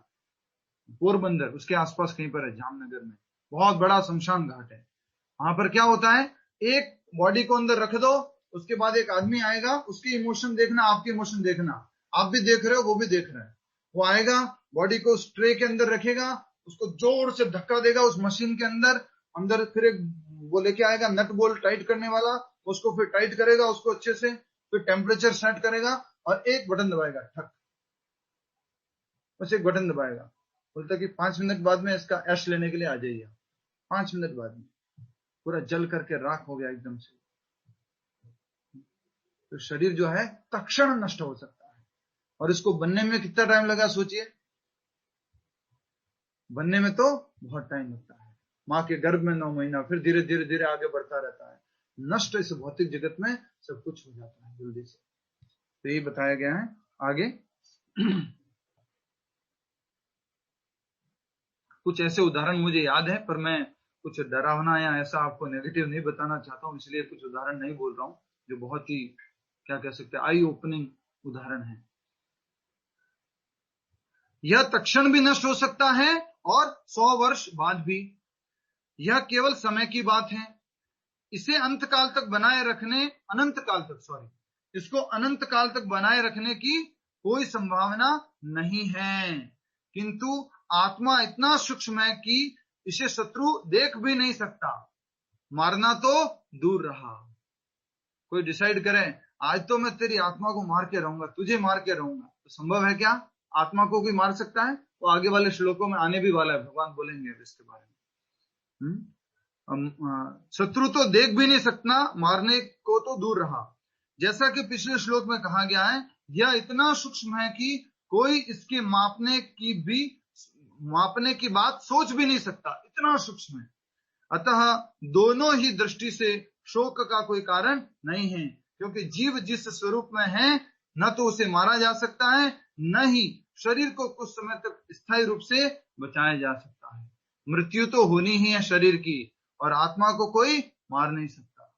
पोरबंदर, उसके आसपास कहीं पर है जामनगर में, बहुत बड़ा शमशान घाट है। वहां पर क्या होता है, एक बॉडी को अंदर रख दो, उसके बाद एक आदमी आएगा, उसके इमोशन देखना, आपके इमोशन देखना, आप भी देख रहे हो, वो भी देख रहा है। वो आएगा, बॉडी को उस ट्रे के अंदर रखेगा, उसको जोर से धक्का देगा उस मशीन के अंदर फिर एक वो लेके आएगा नट बोल्ट टाइट करने वाला, उसको फिर टाइट करेगा उसको अच्छे से, फिर टेम्परेचर सेट करेगा और एक बटन दबाएगा, ठक, बस एक बटन दबाएगा। बोलता कि 5 मिनट बाद में इसका ऐश लेने के लिए आ जाइए। 5 मिनट बाद में पूरा जल करके राख हो गया एकदम से। तो शरीर जो है तत्क्षण नष्ट हो सकता है। और इसको बनने में कितना टाइम लगा सोचिए, बनने में तो बहुत टाइम लगता है। माँ के गर्भ में 9 महीना, फिर धीरे धीरे धीरे आगे बढ़ता रहता है। नष्ट इस भौतिक जगत में सब कुछ हो जाता है जल्दी से। तो यही बताया गया है आगे। कुछ ऐसे उदाहरण मुझे याद है, पर मैं कुछ डरावना या ऐसा आपको नेगेटिव नहीं बताना चाहता हूं, इसलिए कुछ उदाहरण नहीं बोल रहा हूं, जो बहुत ही क्या कह सकते हैं आई ओपनिंग उदाहरण है। यह तत्क्षण भी नष्ट हो सकता है और 100 वर्ष बाद भी। यह केवल समय की बात है। इसे अनंत काल तक बनाए रखने इसको अनंत काल तक बनाए रखने की कोई संभावना नहीं है। किंतु आत्मा इतना सूक्ष्म है कि इसे शत्रु देख भी नहीं सकता। मारना तो दूर रहा। कोई डिसाइड करे आज तो मैं तेरी आत्मा को मार के रहूंगा, तुझे मार के रहूंगा, तो संभव है क्या? आत्मा को कोई मार सकता है? वो आगे वाले श्लोकों में आने भी वाला है, भगवान बोलेंगे इसके बारे में। शत्रु तो देख भी नहीं सकता, मारने को तो दूर रहा। जैसा कि पिछले श्लोक में कहा गया है, यह इतना सूक्ष्म है कि कोई इसके मापने की बात सोच भी नहीं सकता, इतना सूक्ष्म है। अतः दोनों ही दृष्टि से शोक का कोई कारण नहीं है, क्योंकि जीव जिस स्वरूप में है न तो उसे मारा जा सकता है, न ही शरीर को कुछ समय तक स्थायी रूप से बचाया जा सकता है। मृत्यु तो होनी ही है शरीर की, और आत्मा को कोई मार नहीं सकता।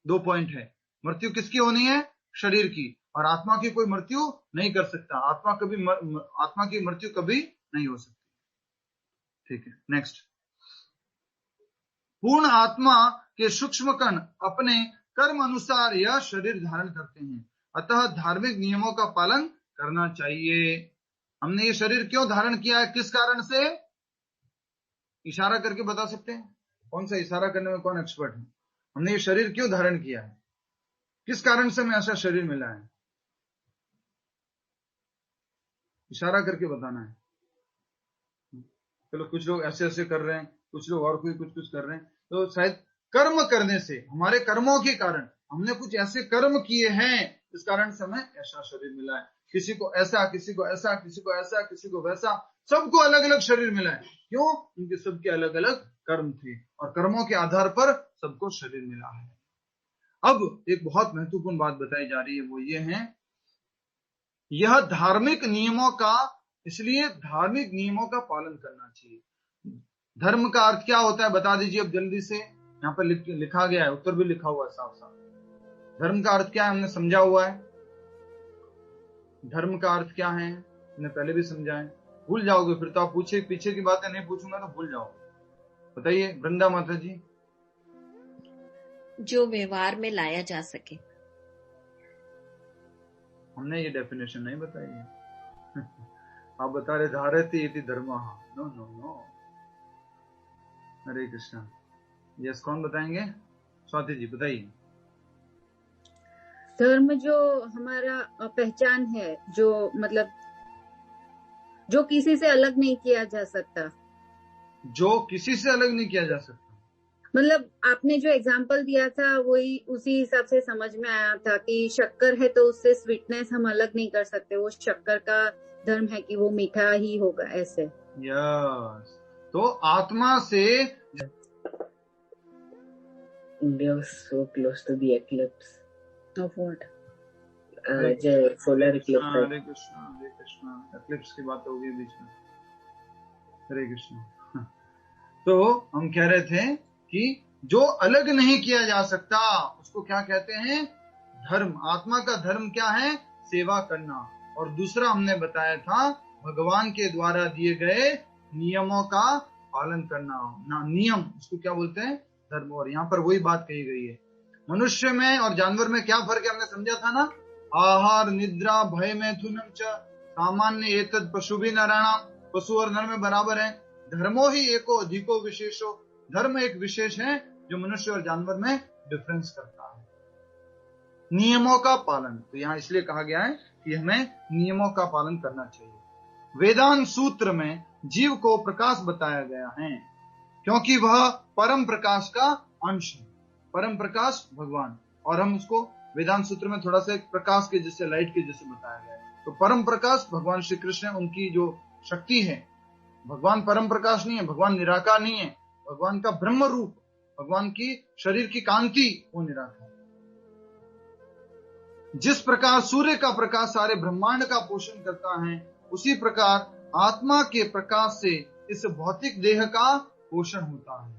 2 पॉइंट है, मृत्यु किसकी होनी है? शरीर की, और आत्मा की कोई मृत्यु नहीं कर सकता। आत्मा की मृत्यु कभी नहीं हो सकती। ठीक है, नेक्स्ट। पूर्ण आत्मा के सूक्ष्म कण अपने कर्म अनुसार यह शरीर धारण करते हैं, अतः धार्मिक नियमों का पालन करना चाहिए। हमने ये शरीर क्यों धारण किया है, किस कारण से? इशारा करके बता सकते हैं? कौन सा इशारा करने में कौन एक्सपर्ट है? हमने ये शरीर क्यों धारण किया है, किस कारण से हमें ऐसा शरीर मिला है? इशारा करके बताना है। चलो, कुछ लोग ऐसे ऐसे कर रहे हैं, कुछ लोग और कोई कुछ कुछ कर रहे हैं, तो शायद कर्म करने से, हमारे कर्मों के कारण, हमने कुछ ऐसे कर्म किए हैं इस कारण से हमें ऐसा शरीर मिला है। किसी को ऐसा, किसी को ऐसा, किसी को ऐसा, किसी को वैसा, सबको अलग अलग शरीर मिला है। क्यों? उनके सबके अलग अलग कर्म थे, और कर्मों के आधार पर सबको शरीर मिला है। अब एक बहुत महत्वपूर्ण बात बताई जा रही है, वो ये है, यह धार्मिक नियमों का, इसलिए धार्मिक नियमों का पालन करना चाहिए। धर्म का अर्थ क्या होता है बता दीजिए अब जल्दी से। यहाँ पर लिखा गया है, उत्तर भी लिखा हुआ है साफ साफ। धर्म का अर्थ क्या है हमने समझा हुआ है। धर्म का अर्थ क्या है हमने पहले भी समझा है। भूल जाओगे फिर तो आप पीछे की बातें नहीं पूछूंगा तो भूल जाओगे। बताइए वृंदा माता जी। जो व्यवहार में लाया जा सके। हमने ये डेफिनेशन नहीं बताई है। आप बता रहे धारयति इति धर्मः। No no no. Hare Krishna. Yes, कौन बताएंगे? स्वाति जी बताइए। धर्म जो हमारा पहचान है, जो मतलब जो किसी से अलग नहीं किया जा सकता। जो किसी से अलग नहीं किया जा सकता मतलब आपने जो एग्जाम्पल दिया था वही उसी हिसाब से समझ में आया था कि शक्कर है तो उससे स्वीटनेस हम अलग नहीं कर सकते। वो शक्कर का धर्म है कि वो मीठा ही होगा, ऐसे। यस, तो आत्मा से India was so close to the eclipse. Of what? Solar eclipse. Hare Krishna. Eclipse की बात होगी बीच में। हरे कृष्णा। तो हम कह रहे थे कि जो अलग नहीं किया जा सकता उसको क्या कहते हैं? धर्म। आत्मा का धर्म क्या है? सेवा करना। और दूसरा हमने बताया था भगवान के द्वारा दिए गए नियमों का पालन करना। नियम उसको क्या बोलते हैं? धर्म। और यहाँ पर वही बात कही गई है। मनुष्य में और जानवर में क्या फर्क है हमने समझा था ना। आहार, निद्रा, भय, मैथुनम च सामान्य एतद पशु भी नराणाम, पशु और नर में बराबर है। धर्मो ही एको अधिको विशेषो, धर्म एक विशेष है जो मनुष्य और जानवर में डिफरेंस करता है। नियमों का पालन, तो यहाँ इसलिए कहा गया है कि हमें नियमों का पालन करना चाहिए। वेदांत सूत्र में जीव को प्रकाश बताया गया है क्योंकि वह परम प्रकाश का अंश है। परम प्रकाश भगवान, और हम उसको वेदांत सूत्र में थोड़ा सा एक प्रकाश के जैसे, लाइट के जैसे बताया गया है। तो परम प्रकाश भगवान श्री कृष्ण, उनकी जो शक्ति है, भगवान परम प्रकाश नहीं है, भगवान निराकार नहीं है, भगवान का ब्रह्म रूप, भगवान की शरीर की कांति वो निराकार। जिस प्रकार सूर्य का प्रकाश सारे ब्रह्मांड का पोषण करता है, उसी प्रकार आत्मा के प्रकाश से इस भौतिक देह का पोषण होता है।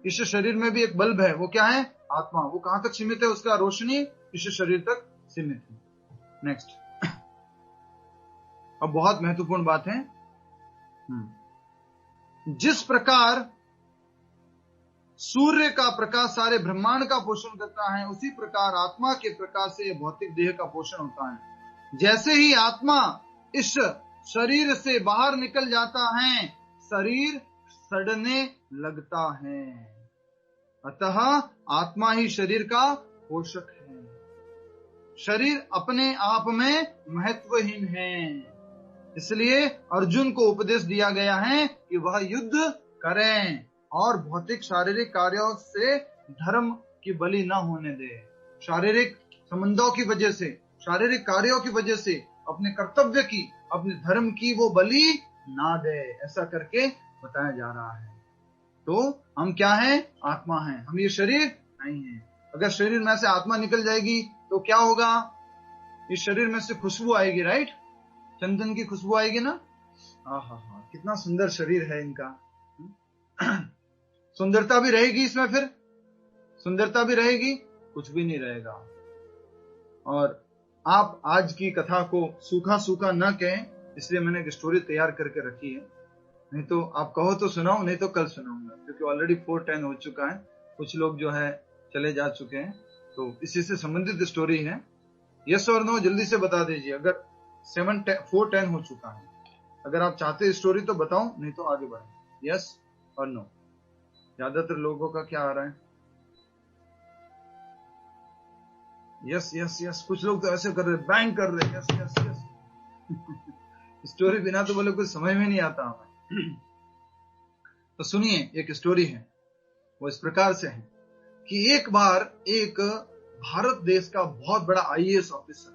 इस शरीर में भी एक बल्ब है, वो क्या है? आत्मा। वो कहां तक सीमित है? उसका रोशनी इस शरीर तक सीमित है। नेक्स्ट, अब बहुत महत्वपूर्ण बात है। जिस प्रकार सूर्य का प्रकाश सारे ब्रह्मांड का पोषण करता है, उसी प्रकार आत्मा के प्रकाश से भौतिक देह का पोषण होता है। जैसे ही आत्मा इस शरीर से बाहर निकल जाता है, शरीर सड़ने लगता है। अतः आत्मा ही शरीर का पोषक है। शरीर अपने आप में महत्वहीन है, इसलिए अर्जुन को उपदेश दिया गया है कि वह युद्ध करें और भौतिक शारीरिक कार्यों से धर्म की बलि न होने दे। शारीरिक संबंधों की वजह से, शारीरिक कार्यों की वजह से अपने कर्तव्य की, अपने धर्म की वो बलि ना दे, ऐसा करके बताया जा रहा है। तो हम क्या हैं? आत्मा हैं, हम ये शरीर नहीं है। अगर शरीर में से आत्मा निकल जाएगी तो क्या होगा? इस शरीर में से खुशबू आएगी, राइट? चंदन की खुशबू आएगी ना। आहा, कितना सुंदर शरीर है इनका। सुंदरता भी रहेगी इसमें, फिर सुंदरता भी रहेगी, कुछ भी नहीं रहेगा। और आप आज की कथा को सूखा सूखा न कहें, इसलिए मैंने एक स्टोरी तैयार करके रखी है। नहीं तो आप कहो तो सुनाओ, नहीं तो कल सुनाऊंगा, क्योंकि ऑलरेडी 4:10 हो चुका है। कुछ लोग जो है चले जा चुके हैं, तो इसी से संबंधित स्टोरी है। यस और नो जल्दी से बता दीजिए। अगर 4:10 हो चुका है, अगर आप चाहते स्टोरी तो बताओ, नहीं तो आगे बढ़े। यस और नो। ज्यादातर लोगों का क्या आ रहा है? Yes yes yes. कुछ लोग तो ऐसे कर रहे, बैंग कर रहे, यस यस यस। स्टोरी बिना तो बोले कुछ समझ में नहीं आता हमें। तो सुनिए, एक स्टोरी है, वो इस प्रकार से है कि एक बार एक भारत देश का बहुत बड़ा IAS ऑफिसर,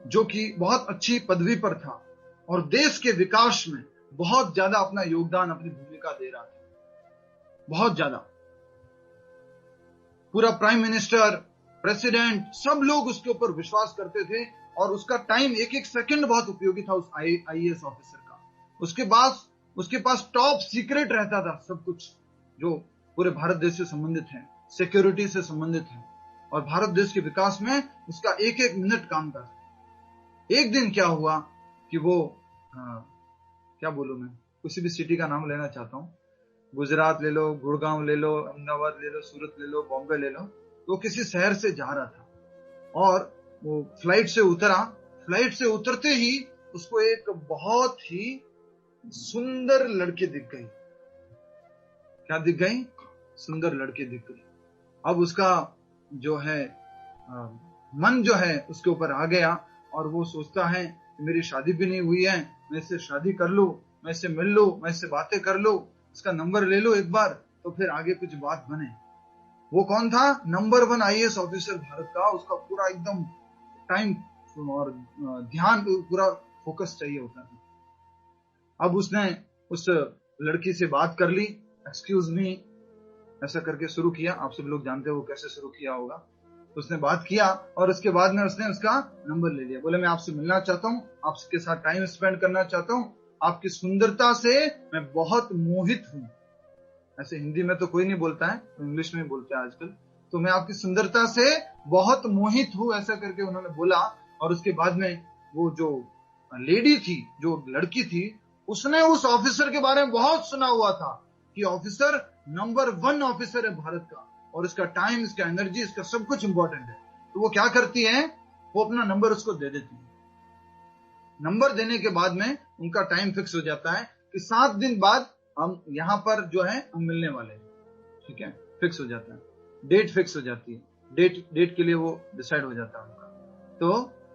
जो कि बहुत अच्छी पदवी पर था और देश के विकास में बहुत ज्यादा अपना योगदान, अपनी भूमिका दे रहा था, बहुत ज्यादा। पूरा प्राइम मिनिस्टर, प्रेसिडेंट, सब लोग उसके ऊपर विश्वास करते थे और उसका टाइम, एक एक सेकंड बहुत उपयोगी था उस IAS ऑफिसर का। उसके पास टॉप सीक्रेट रहता था, सब कुछ जो पूरे भारत देश से संबंधित है, सिक्योरिटी से संबंधित है, और भारत देश के विकास में उसका एक एक मिनट काम करता। एक दिन क्या हुआ कि वो क्या बोलूं मैं, किसी भी सिटी का नाम लेना चाहता हूँ, गुजरात ले लो, गुड़गांव ले लो, अहमदाबाद ले लो, सूरत ले लो, बॉम्बे ले लो। तो किसी शहर से जा रहा था और वो फ्लाइट से उतरा। फ्लाइट से उतरते ही उसको एक बहुत ही सुंदर लड़की दिख गई। क्या दिख गई? सुंदर लड़की दिख गई। अब उसका जो है मन जो है उसके ऊपर आ गया और वो सोचता है मेरी शादी भी नहीं हुई है, मैं इससे शादी कर लूं, मैं इससे मिल लूं, मैं इससे बातें कर लूं, इसका नंबर ले लो एक बार, तो फिर आगे कुछ बात बने। वो कौन था? नंबर 1 IAS ऑफिसर भारत का। उसका पूरा एकदम टाइम और ध्यान, पूरा फोकस चाहिए होता था। अब उसने उस लड़की से बात कर ली, एक्सक्यूज मी ऐसा करके शुरू किया। आप सब लोग जानते हो वो कैसे शुरू किया होगा। उसने बात किया और उसके बाद में उसने उसका नंबर ले लिया। बोले मैं आपसे मिलना चाहता हूँ, आपके साथ टाइम स्पेंड करना चाहता हूँ, आपकी सुंदरता से मैं बहुत मोहित हूँ। ऐसे हिंदी में तो कोई नहीं बोलता है, तो इंग्लिश में बोलते हैं आजकल। तो मैं आपकी सुंदरता से बहुत मोहित हूँ, ऐसा करके उन्होंने बोला। और उसके बाद में वो जो लेडी थी, जो लड़की थी, उसने उस ऑफिसर के बारे में बहुत सुना हुआ था कि ऑफिसर नंबर 1 ऑफिसर है भारत का, और इसका टाइम, इसका एनर्जी, इसका सब कुछ इंपॉर्टेंट है। तो वो क्या करती है, वो अपना नंबर उसको दे देती है। नंबर देने के बाद में उनका टाइम फिक्स हो जाता है कि 7 दिन बाद हम यहाँ पर जो है हम मिलने वाले हैं, ठीक है, फिक्स हो जाता है, डेट फिक्स हो जाती है, डेट के लिए वो डिसाइड हो जाता है उनका। तो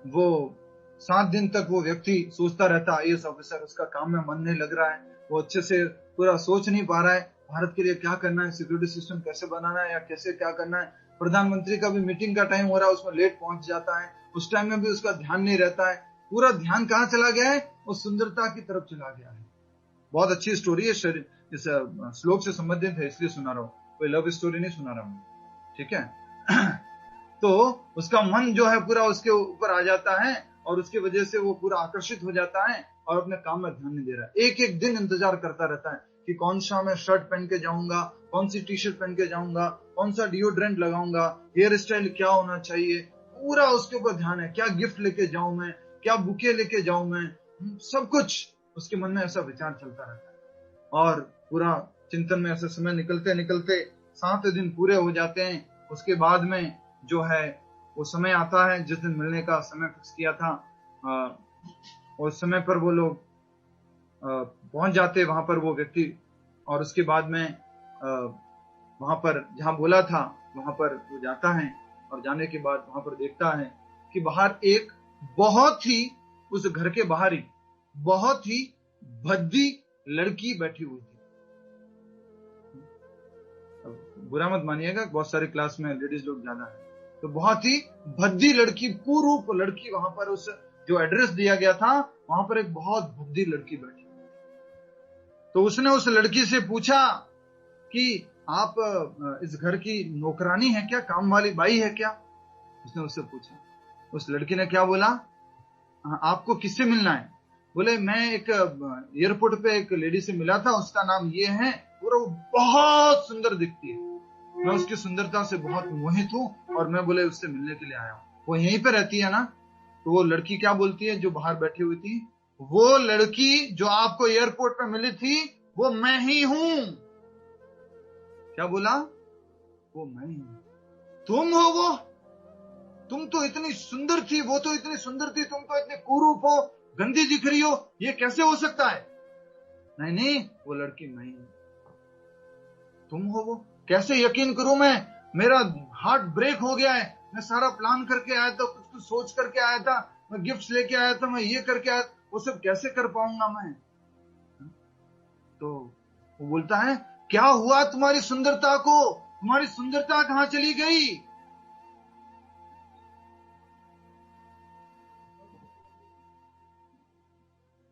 वो 7 दिन तक वो व्यक्ति सोचता रहता है, आईएएस ऑफिसर, उसका काम में मन नहीं लग रहा है, वो अच्छे से पूरा सोच नहीं पा रहा है भारत के लिए क्या करना है, सिक्योरिटी सिस्टम कैसे बनाना है या कैसे क्या करना है। प्रधानमंत्री का भी मीटिंग का टाइम हो रहा है, उसमें लेट पहुंच जाता है, उस टाइम में भी उसका ध्यान नहीं रहता है, पूरा ध्यान कहाँ चला गया है, उस सुंदरता की तरफ चला गया है। बहुत अच्छी स्टोरी है, इस श्लोक से संबंधित है, इसलिए सुना रहा हूँ, कोई लव स्टोरी नहीं सुना रहा हूँ, ठीक है। तो उसका मन जो है पूरा उसके ऊपर आ जाता है, और उसकी वजह से वो पूरा आकर्षित हो जाता है और अपने काम में ध्यान नहीं दे रहा है। एक एक दिन इंतजार करता रहता है कि कौन सा मैं शर्ट पहन के जाऊंगा, कौन सी टी शर्ट पहन के जाऊंगा, कौन सा डिओड्रेंट लगाऊंगा, हेयर स्टाइल क्या होना चाहिए, पूरा उसके ऊपर ध्यान है। क्या गिफ्ट लेके जाऊं मैं, क्या बुके लेके जाऊं मैं, सब कुछ उसके मन में ऐसा विचार चलता रहता है। और पूरा चिंतन में ऐसे समय निकलते निकलते 7 दिन पूरे हो जाते हैं। उसके बाद में जो है वो समय आता है जिस दिन मिलने का समय फिक्स किया था, उस समय पर वो लोग पहुंच जाते वहां पर वो व्यक्ति, और उसके बाद में वहां पर जहां बोला था वहां पर वो जाता है, और जाने के बाद वहां पर देखता है कि बाहर एक बहुत ही, उस घर के बाहर ही बहुत ही भद्दी लड़की बैठी हुई थी। बुरा मत मानिएगा, बहुत सारे क्लास में लेडीज लोग ज्यादा है, तो बहुत ही भद्दी लड़की, कुरूप लड़की, वहां पर उस जो एड्रेस दिया गया था वहां पर एक बहुत भद्दी लड़की बैठी। तो उसने उस लड़की से पूछा कि आप इस घर की नौकरानी है क्या, काम वाली बाई है क्या, उसने उससे पूछा। उस लड़की ने क्या बोला, आपको किससे मिलना है? बोले मैं एक एयरपोर्ट पे एक लेडी से मिला था, उसका नाम ये है, पूरा बहुत सुंदर दिखती है, मैं उसकी सुंदरता से बहुत मोहित हूँ और मैं बोले उससे मिलने के लिए आया हूँ। वो यहीं पे रहती है ना? तो वो लड़की क्या बोलती है जो बाहर बैठी हुई थी, वो लड़की जो आपको एयरपोर्ट पे मिली थी वो मैं ही हूं। क्या बोला? वो मैं ही हूं। तुम हो वो? तुम तो इतनी सुंदर थी, वो तो इतनी सुंदर थी, तुम तो इतने कुरूप हो, गंदी दिख रही हो, ये कैसे हो सकता है? नहीं नहीं, वो लड़की मैं ही हूं। तुम हो वो? कैसे यकीन करूं मैं? मेरा हार्ट ब्रेक हो गया है, मैं सारा प्लान करके आया था, कुछ कुछ सोच करके आया था, मैं गिफ्ट्स लेके आया था, मैं ये करके आया, वो सब कैसे कर पाऊंगा मैं? तो वो बोलता है, क्या हुआ तुम्हारी सुंदरता को? तुम्हारी सुंदरता कहां चली गई?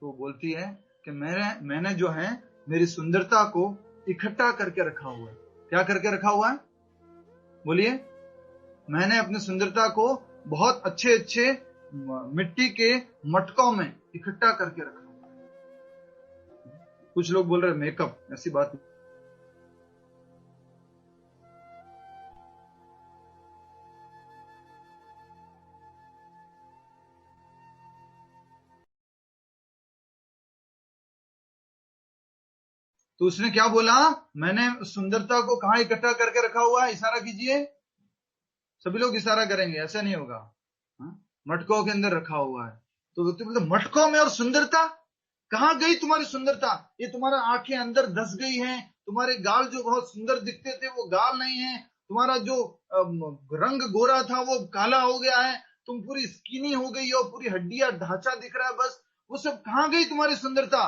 तो बोलती है कि मैंने जो है मेरी सुंदरता को इकट्ठा करके रखा हुआ है। क्या करके रखा हुआ है? बोलिए। मैंने अपनी सुंदरता को बहुत अच्छे अच्छे मिट्टी के मटकों में इकट्ठा करके रखा हुआ है। कुछ लोग बोल रहे हैं मेकअप, ऐसी बात नहीं। तो उसने क्या बोला, मैंने सुंदरता को कहां इकट्ठा करके रखा हुआ है? इशारा कीजिए, सभी लोग इशारा करेंगे, ऐसा नहीं होगा। मटकों के अंदर रखा हुआ है। तो बोलते मटकों में, और सुंदरता कहां गई? तुम्हारी सुंदरता, ये तुम्हारा आंखें अंदर धस गई हैं, तुम्हारे गाल जो बहुत सुंदर दिखते थे वो गाल नहीं है, तुम्हारा जो रंग गोरा था वो काला हो गया है, तुम पूरी स्किनी हो गई हो, पूरी हड्डियां ढांचा दिख रहा है, बस वो सब कहां गई तुम्हारी सुंदरता?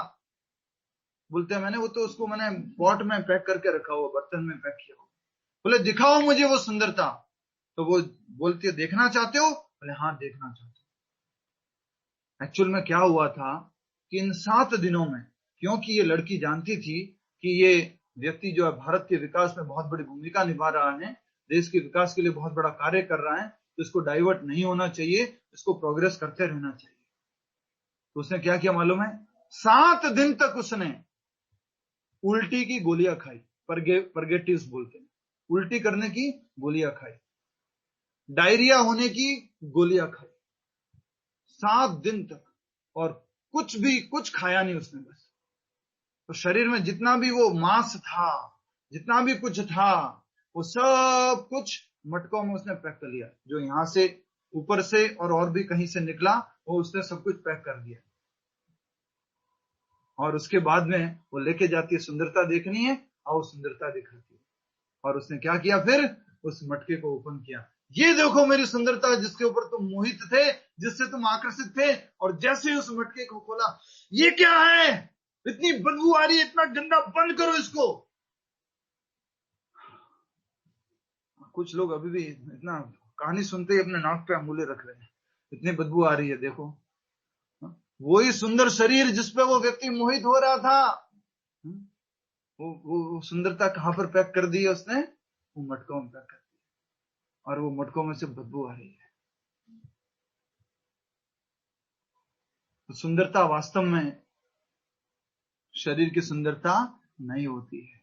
बोलते हैं मैंने वो तो उसको मैंने पॉट में पैक करके रखा हुआ, बर्तन में पैक किया हुआ। बोले दिखाओ मुझे वो सुंदरता। तो वो बोलती है देखना चाहते हो? बोले हाँ देखना चाहते हो। एक्चुअल में क्या हुआ था कि इन 7 दिनों में, क्योंकि ये लड़की जानती थी कि ये व्यक्ति जो है भारत के विकास में बहुत बड़ी भूमिका निभा रहा है, देश के विकास के लिए बहुत बड़ा कार्य कर रहा है, तो इसको डाइवर्ट नहीं होना चाहिए, इसको प्रोग्रेस करते रहना चाहिए। तो उसने क्या किया मालूम है? 7 दिन तक उसने उल्टी की गोलियां खाई, परगेटिव्स बोलते हैं, उल्टी करने की गोलियां खाई, डायरिया होने की गोलियां खाई 7 दिन तक, और कुछ खाया नहीं उसने, बस तो शरीर में जितना भी वो मांस था, जितना भी कुछ था, वो सब कुछ मटकों में उसने पैक कर लिया। जो यहां से ऊपर से और भी कहीं से निकला, वो उसने सब कुछ पैक कर दिया। और उसके बाद में वो लेके जाती है, सुंदरता देखनी है, और वो सुंदरता दिखाती है। और उसने क्या किया, फिर उस मटके को ओपन किया। ये देखो मेरी सुंदरता, जिसके ऊपर तुम मोहित थे, जिससे तुम आकर्षित थे। और जैसे ही उस मटके को खोला, ये क्या है, इतनी बदबू आ रही है, इतना गंदा, बंद करो इसको। कुछ लोग अभी भी इतना कहानी सुनते ही अपने नाक पे अंगुले रख रहे हैं, इतनी बदबू आ रही है। देखो वही सुंदर शरीर जिसपे वो व्यक्ति मोहित हो रहा था, वो सुंदरता कहां पर पैक कर दी है उसने, वो मटकों में पैक कर दी, और वो मटकों में से बदबू आ रही है। तो सुंदरता वास्तव में शरीर की सुंदरता नहीं होती है।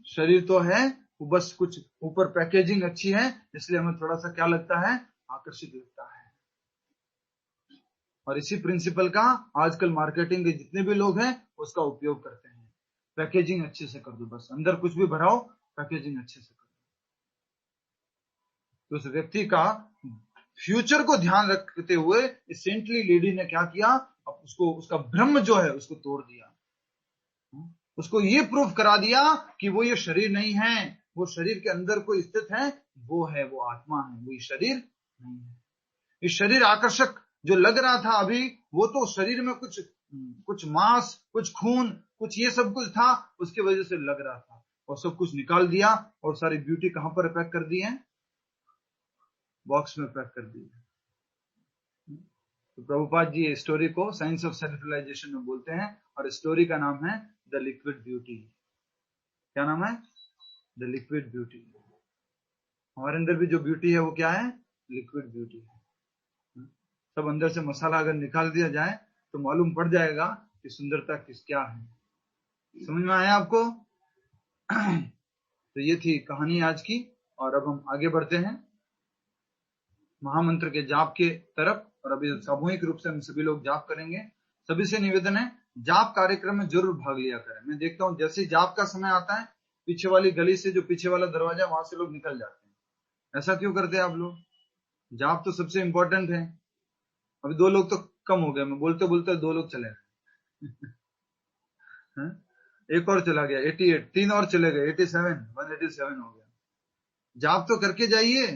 शरीर तो है, वो बस कुछ ऊपर पैकेजिंग अच्छी है, इसलिए हमें थोड़ा सा क्या लगता है, आकर्षित लगता है। और इसी प्रिंसिपल का आजकल मार्केटिंग के जितने भी लोग हैं उसका उपयोग करते हैं। पैकेजिंग अच्छे से कर दो, बस अंदर कुछ भी भराओ, पैकेजिंग अच्छे से कर दो। तो उस व्यक्ति का फ्यूचर को ध्यान रखते हुए इस सेंटली लेडी ने क्या किया, अब उसको, उसका भ्रम जो है उसको तोड़ दिया। उसको ये प्रूफ करा दिया कि वो ये शरीर नहीं है, वो शरीर के अंदर कोई स्थित है, वो है, वो आत्मा है, वो ये शरीर नहीं है। ये शरीर आकर्षक जो लग रहा था अभी, वो तो शरीर में कुछ मांस, कुछ खून, कुछ ये सब कुछ था, उसकी वजह से लग रहा था। और सब कुछ निकाल दिया, और सारी ब्यूटी कहां पर पैक कर दी है, बॉक्स में पैक कर दी है। तो प्रभुपाद जी स्टोरी को साइंस ऑफ सेल्फ रियलाइजेशन में बोलते हैं, और स्टोरी का नाम है द लिक्विड ब्यूटी। क्या नाम है, द लिक्विड ब्यूटी। हमारे अंदर भी जो ब्यूटी है वो क्या है, लिक्विड ब्यूटी है। सब अंदर से मसाला अगर निकाल दिया जाए तो मालूम पड़ जाएगा कि सुंदरता क्या है। समझ में आया आपको? तो ये थी कहानी आज की, और अब हम आगे बढ़ते हैं महामंत्र के जाप के तरफ। और अभी सामूहिक रूप से हम सभी लोग जाप करेंगे। सभी से निवेदन है, जाप कार्यक्रम में जरूर भाग लिया करें। मैं देखता हूँ जैसे ही जाप का समय आता है, पीछे वाली गली से, जो पीछे वाला दरवाजा, वहां से लोग निकल जाते हैं। ऐसा क्यों करते हैं आप लोग? जाप तो सबसे इंपॉर्टेंट है। अभी 2 लोग तो कम हो गए, मैं बोलते बोलते 2 लोग चले गए। एक और चला गया 88, 3 और चले गए 87, 187 हो गया। जाप तो करके जाइए।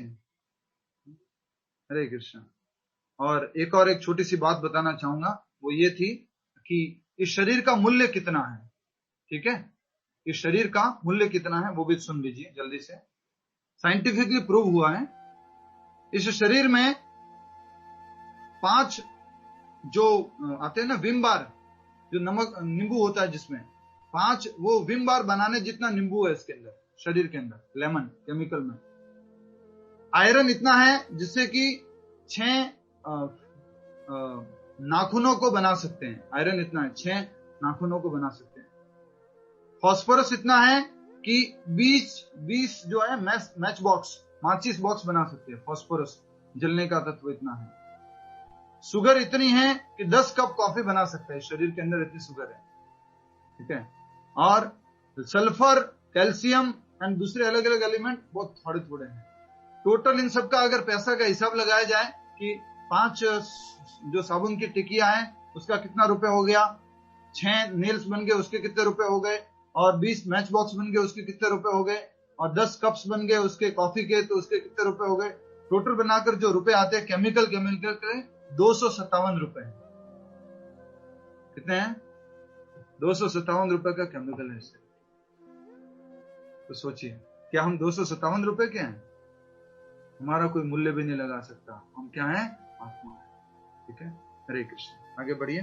हरे कृष्ण। और एक छोटी सी बात बताना चाहूंगा, वो ये थी कि इस शरीर का मूल्य कितना है। ठीक है, इस शरीर का मूल्य कितना है वो भी सुन लीजिए जल्दी से। साइंटिफिकली प्रूव हुआ है, इस शरीर में 5 जो आते हैं ना विम बार, जो नमक नींबू होता है जिसमें 5, वो विम बार बनाने जितना नींबू है इसके अंदर, शरीर के अंदर, लेमन केमिकल में। आयरन इतना है जिससे कि 6 नाखूनों को बना सकते हैं। आयरन इतना है, 6 नाखूनों को बना सकते हैं। फास्फोरस इतना है कि 20 जो है मैच बॉक्स, माचिस बॉक्स बना सकते हैं। फास्फोरस जलने का तत्व इतना है। शुगर इतनी है कि 10 कप कॉफी बना सकते हैं, शरीर के अंदर इतनी शुगर है। ठीक है, और सल्फर, कैल्शियम एंड दूसरे अलग अलग एलिमेंट बहुत थोड़े थोड़े हैं। टोटल इन सबका अगर पैसा का हिसाब लगाया जाए कि 5 जो साबुन की टिकिया है उसका कितना रुपए हो गया, 6 नेल्स बन गए उसके कितने रुपए हो गए, और 20 मैच बॉक्स बन गए उसके कितने रुपए हो गए, और 10 कप्स बन गए उसके कॉफी के तो उसके कितने रुपए हो गए। टोटल बनाकर जो रुपए आते हैं केमिकल के 257 रुपए। कितने हैं? 257 रुपए का केमिकल है इससे। तो सोचिए, क्या हम 257 रुपए के हैं? हमारा कोई मूल्य भी नहीं लगा सकता। हम क्या हैं? आत्मा है। ठीक है, हरे कृष्ण। आगे बढ़िए।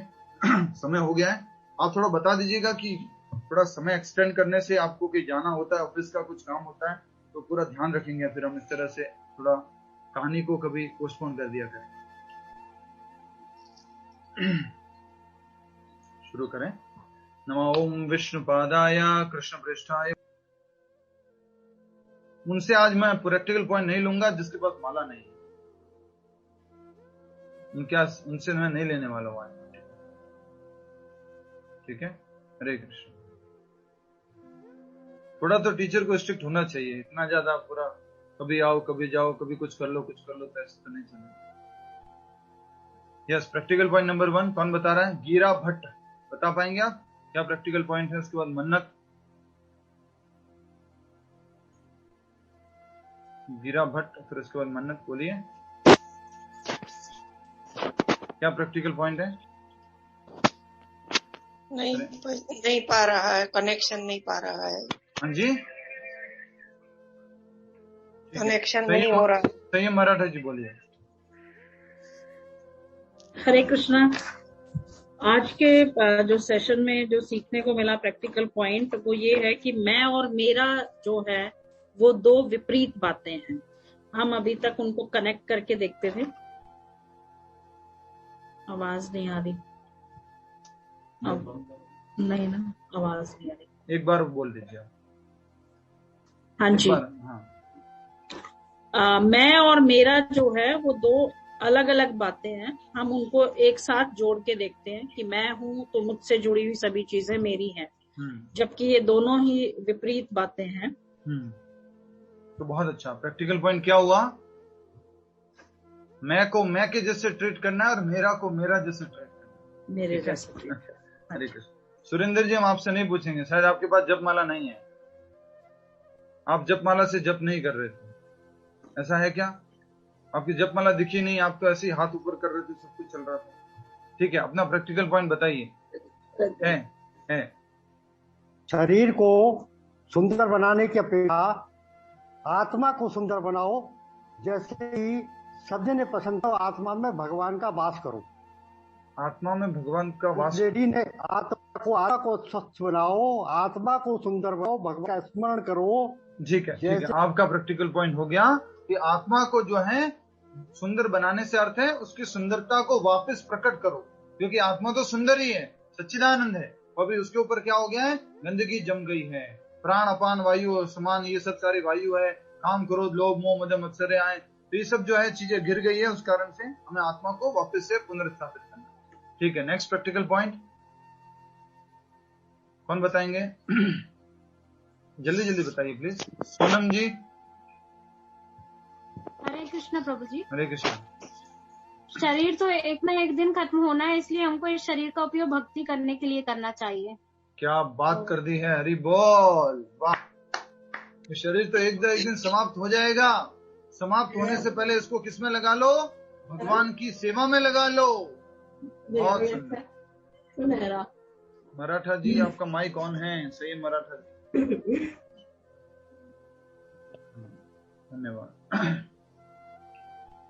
समय हो गया है। आप थोड़ा बता दीजिएगा कि थोड़ा समय एक्सटेंड करने से आपको कहीं जाना होता है, ऑफिस का कुछ काम होता है, तो पूरा ध्यान रखेंगे। फिर हम इस तरह से थोड़ा कहानी को कभी पोस्टपोन कर दिया करें। शुरू करें। नमो ओम विष्णुपादाय कृष्ण पृष्ठाय। उनसे आज मैं प्रैक्टिकल पॉइंट नहीं लूंगा जिसके पास माला नहीं है, उनसे मैं नहीं लेने वाला हूं। ठीक है, हरे कृष्ण। थोड़ा तो टीचर को स्ट्रिक्ट होना चाहिए, इतना ज्यादा पूरा कभी आओ कभी जाओ, कभी कुछ कर लो तो ऐसे तो नहीं चलेगा। यस, प्रैक्टिकल पॉइंट नंबर 1 कौन बता रहा है? गीरा भट्ट, बता पाएंगे आप क्या प्रैक्टिकल पॉइंट है? उसके बाद मन्नत, गीरा भट्ट, फिर उसके बाद मन्नत, बोलिए क्या प्रैक्टिकल पॉइंट है? नहीं पा रहा है, कनेक्शन नहीं पा रहा है। हाँ जी, कनेक्शन नहीं हो रहा। संयम मराठा जी बोलिए। हरे कृष्णा। आज के जो सेशन में जो सीखने को मिला प्रैक्टिकल पॉइंट वो ये है कि मैं और मेरा जो है वो दो विपरीत बातें हैं। हम अभी तक उनको कनेक्ट करके देखते थे। आवाज नहीं आ रही, नहीं ना, आवाज नहीं आ रही। एक बार बोल दीजिए। हाँ जी। हाँ। मैं और मेरा जो है वो दो अलग अलग बातें हैं। हम उनको एक साथ जोड़ के देखते हैं कि मैं हूँ तो मुझसे जुड़ी हुई सभी चीजें मेरी हैं, जबकि ये दोनों ही विपरीत बातें हैं। तो बहुत अच्छा प्रैक्टिकल पॉइंट क्या हुआ? मैं को मैं के जैसे ट्रीट करना है और मेरा को मेरा जैसे ट्रीट करना है। मेरे जैसे। हरे कृष्ण। सुरेंद्र जी, हम आपसे नहीं पूछेंगे, शायद आपके पास जपमाला नहीं है, आप जपमाला से जप नहीं कर रहे थे, ऐसा है क्या? आपकी जपमाला दिखी नहीं, आप तो ऐसे ही हाथ ऊपर कर रहे थे, सब कुछ चल रहा था। ठीक है, अपना प्रैक्टिकल पॉइंट बताइए। है शरीर को सुंदर बनाने की अपेक्षा आत्मा को सुंदर बनाओ। जैसे ही शब्द ने पसंद हो, आत्मा में भगवान का वास करो। आत्मा में भगवान का वास। लेडी ने आत्मा को स्वच्छ बनाओ, आत्मा को सुंदर बनाओ, भगवान का स्मरण करो। ठीक है, ठीक है, आपका प्रैक्टिकल पॉइंट हो गया कि आत्मा को जो है सुंदर बनाने से अर्थ है उसकी सुंदरता को वापस प्रकट करो, क्योंकि आत्मा तो सुंदर ही है, सच्चिदानंद है, और भी उसके ऊपर क्या हो गया है? गंदगी जम गई है। प्राण अपान वायु समान, ये सब सारी वायु है। काम क्रोध लोभ मोह मद मत्सर आए, तो ये सब जो है चीजें गिर गई है, उस कारण से हमें आत्मा को वापस से पुनर्स्थापित करना। ठीक है, नेक्स्ट प्रैक्टिकल पॉइंट कौन बताएंगे? जल्दी जल्दी बताइए प्लीज। सोनम जी। हरे कृष्ण प्रभु जी। हरे कृष्ण। शरीर तो एक ना एक दिन खत्म होना है, इसलिए हमको इस शरीर का उपयोग भक्ति करने के लिए करना चाहिए। क्या बात कर दी है, हरि बोल, वाह। तो शरीर तो एक दिन समाप्त हो जाएगा, समाप्त होने से पहले इसको किस में लगा लो? भगवान की सेवा में लगा लो। बहुत सुंदर। मराठा जी, आपका माइक ऑन है, सही मराठा जी, धन्यवाद।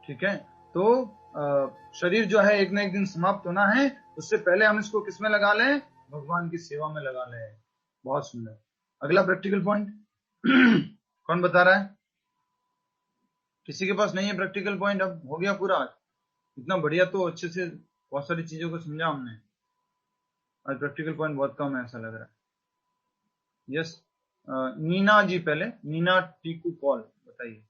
ठीक है, तो शरीर जो है एक न एक दिन समाप्त होना है, उससे पहले हम इसको किस में लगा लें? भगवान की सेवा में लगा लें। बहुत सुंदर। अगला प्रैक्टिकल पॉइंट कौन बता रहा है? किसी के पास नहीं है प्रैक्टिकल पॉइंट? अब हो गया पूरा, इतना बढ़िया, तो अच्छे से बहुत सारी चीजों को समझा हमने। आज प्रैक्टिकल पॉइंट बहुत कम है ऐसा लग रहा है। यस, नीना जी, पहले नीना टीकू कॉल, बताइए।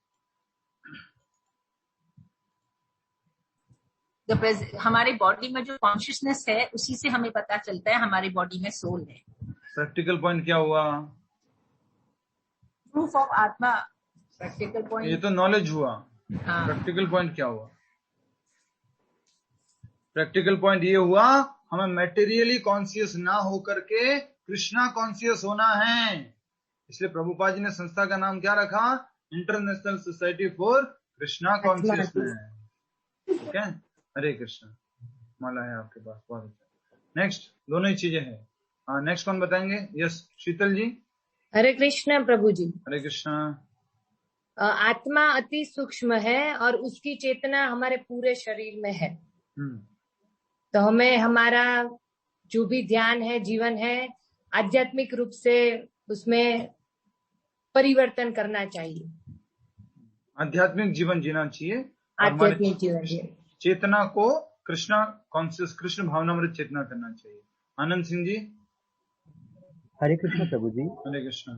हमारे बॉडी में जो कॉन्शियसनेस है उसी से हमें पता चलता है हमारी बॉडी में सोल है। प्रैक्टिकल पॉइंट क्या हुआ? प्रूफ ऑफ आत्मा। प्रैक्टिकल पॉइंट ये तो नॉलेज हुआ। हाँ। प्रैक्टिकल पॉइंट क्या हुआ? प्रैक्टिकल पॉइंट ये हुआ, हमें मेटेरियली कॉन्शियस ना होकर के कृष्णा कॉन्शियस होना है। इसलिए प्रभुपाद जी ने संस्था का नाम क्या रखा? International society for Krishna consciousness. ठीक है, हरे कृष्ण। माला है आपके पास, बहुत अच्छा। नेक्स्ट, दोनों ही चीजें हैं। हाँ, नेक्स्ट कौन बताएंगे? यस, शीतल जी। हरे कृष्ण प्रभु जी। हरे कृष्ण। आत्मा अति सूक्ष्म है और उसकी चेतना हमारे पूरे शरीर में है। तो हमें हमारा जो भी ध्यान है, जीवन है, आध्यात्मिक रूप से उसमें परिवर्तन करना चाहिए। आध्यात्मिक जीवन जीना चाहिए। आध्यात्मिक जीवन, चेतना को कृष्णा कॉन्शियस, कृष्ण भावनामृत चेतना करना चाहिए। आनंद सिंह जी। हरे कृष्ण प्रभु जी। हरे कृष्ण।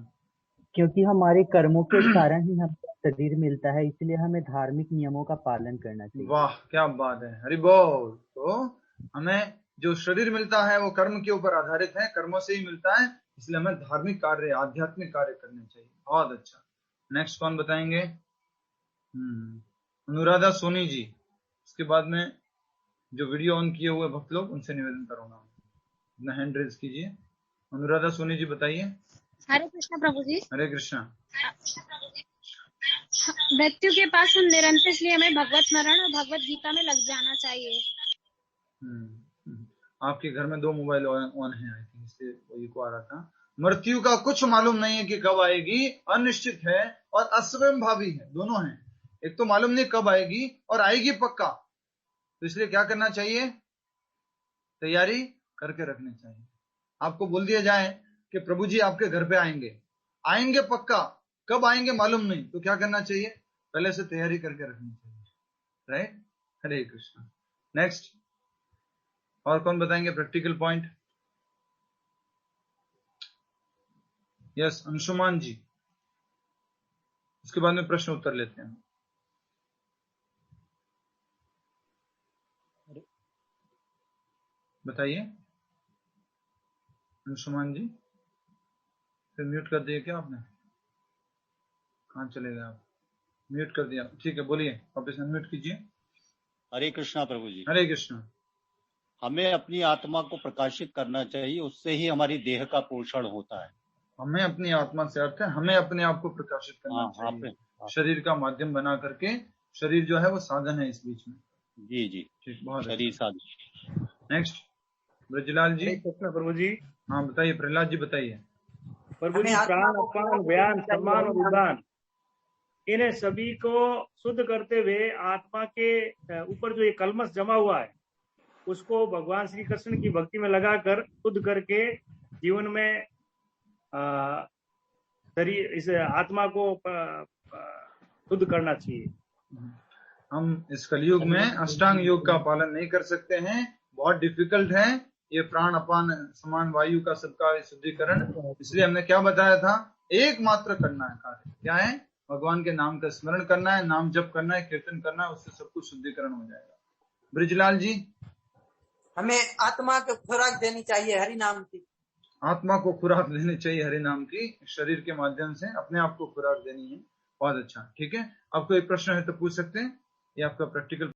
क्योंकि हमारे कर्मों के कारण ही हमें शरीर मिलता है, इसलिए हमें धार्मिक नियमों का पालन करना चाहिए। वाह, क्या बात है, हरि बोल। तो हमें जो शरीर मिलता है वो कर्म के ऊपर आधारित है, कर्मों से ही मिलता है, इसलिए हमें धार्मिक कार्य, आध्यात्मिक कार्य करने चाहिए। बहुत अच्छा। नेक्स्ट कौन बताएंगे? अनुराधा सोनी जी। उसके बाद में जो वीडियो ऑन किए हुए भक्त लोग, उनसे निवेदन करूंगा, अपना हैंड रेज कीजिए। अनुराधा सोनी जी बताइए। हरे कृष्णा प्रभु जी। हरे कृष्णा। मृत्यु के पास हम निरंतर, इसलिए हमें भगवत स्मरण और भगवत गीता में लग जाना चाहिए। आपके घर में 2 मोबाइल ऑन है, आई थिंक, इससे वही को आ रहा था। मृत्यु का कुछ मालूम नहीं है कि कब आएगी, अनिश्चित है और असंभावी है, दोनों हैं। एक तो मालूम नहीं कब आएगी और आएगी पक्का, तो इसलिए क्या करना चाहिए? तैयारी करके रखनी चाहिए। आपको बोल दिया जाए कि प्रभु जी आपके घर पे आएंगे पक्का, कब आएंगे मालूम नहीं, तो क्या करना चाहिए? पहले से तैयारी करके रखनी चाहिए, राइट? हरे कृष्णा। नेक्स्ट और कौन बताएंगे प्रैक्टिकल पॉइंट? यस, अंशुमान जी। उसके बाद में प्रश्न उत्तर लेते हैं। बताइए अंशुमान जी। फिर म्यूट कर दिया क्या आपने? कहाँ चले गए आप? म्यूट कर दिया, ठीक है, बोलिए, वापस अनम्यूट कीजिए। हरे कृष्णा प्रभु जी। हरे कृष्णा। हमें अपनी आत्मा को प्रकाशित करना चाहिए, उससे ही हमारी देह का पोषण होता है। हमें अपनी आत्मा से अर्थ है हमें अपने आप को प्रकाशित करना चाहिए, शरीर का माध्यम बना करके। शरीर जो है वो साधन है इस बीच में। जी जी, ठीक, बहुत शरीर साधन। नेक्स्ट ब्रजलाल जी। कृष्ण प्रभु जी। हाँ बताइए, प्रहलाद जी बताइए। प्रभु जी, प्राण, अपान, व्यान, सम्मान और उदान, इन्हें सभी को शुद्ध करते हुए आत्मा के ऊपर जो ये कलमश जमा हुआ है, उसको भगवान श्री कृष्ण की भक्ति में लगाकर शुद्ध करके जीवन में शरीर, इस आत्मा को शुद्ध करना चाहिए। हम इस कलयुग में अष्टांग योग का पालन नहीं कर सकते हैं, बहुत डिफिकल्ट है ये प्राण अपान समान वायु का सबका शुद्धिकरण। इसलिए हमने क्या बताया था? एकमात्र करना है कार्य, क्या है? भगवान के नाम का स्मरण करना है, नाम जप करना है, कीर्तन करना है, उससे सब कुछ शुद्धिकरण हो जाएगा। ब्रिजलाल जी। हमें आत्मा को खुराक देनी चाहिए हरि नाम की। आत्मा को खुराक देनी चाहिए हरि नाम की, शरीर के माध्यम से अपने आप को खुराक देनी है। बहुत अच्छा, ठीक है। आपको एक प्रश्न है तो पूछ सकते हैं, ये आपका प्रैक्टिकल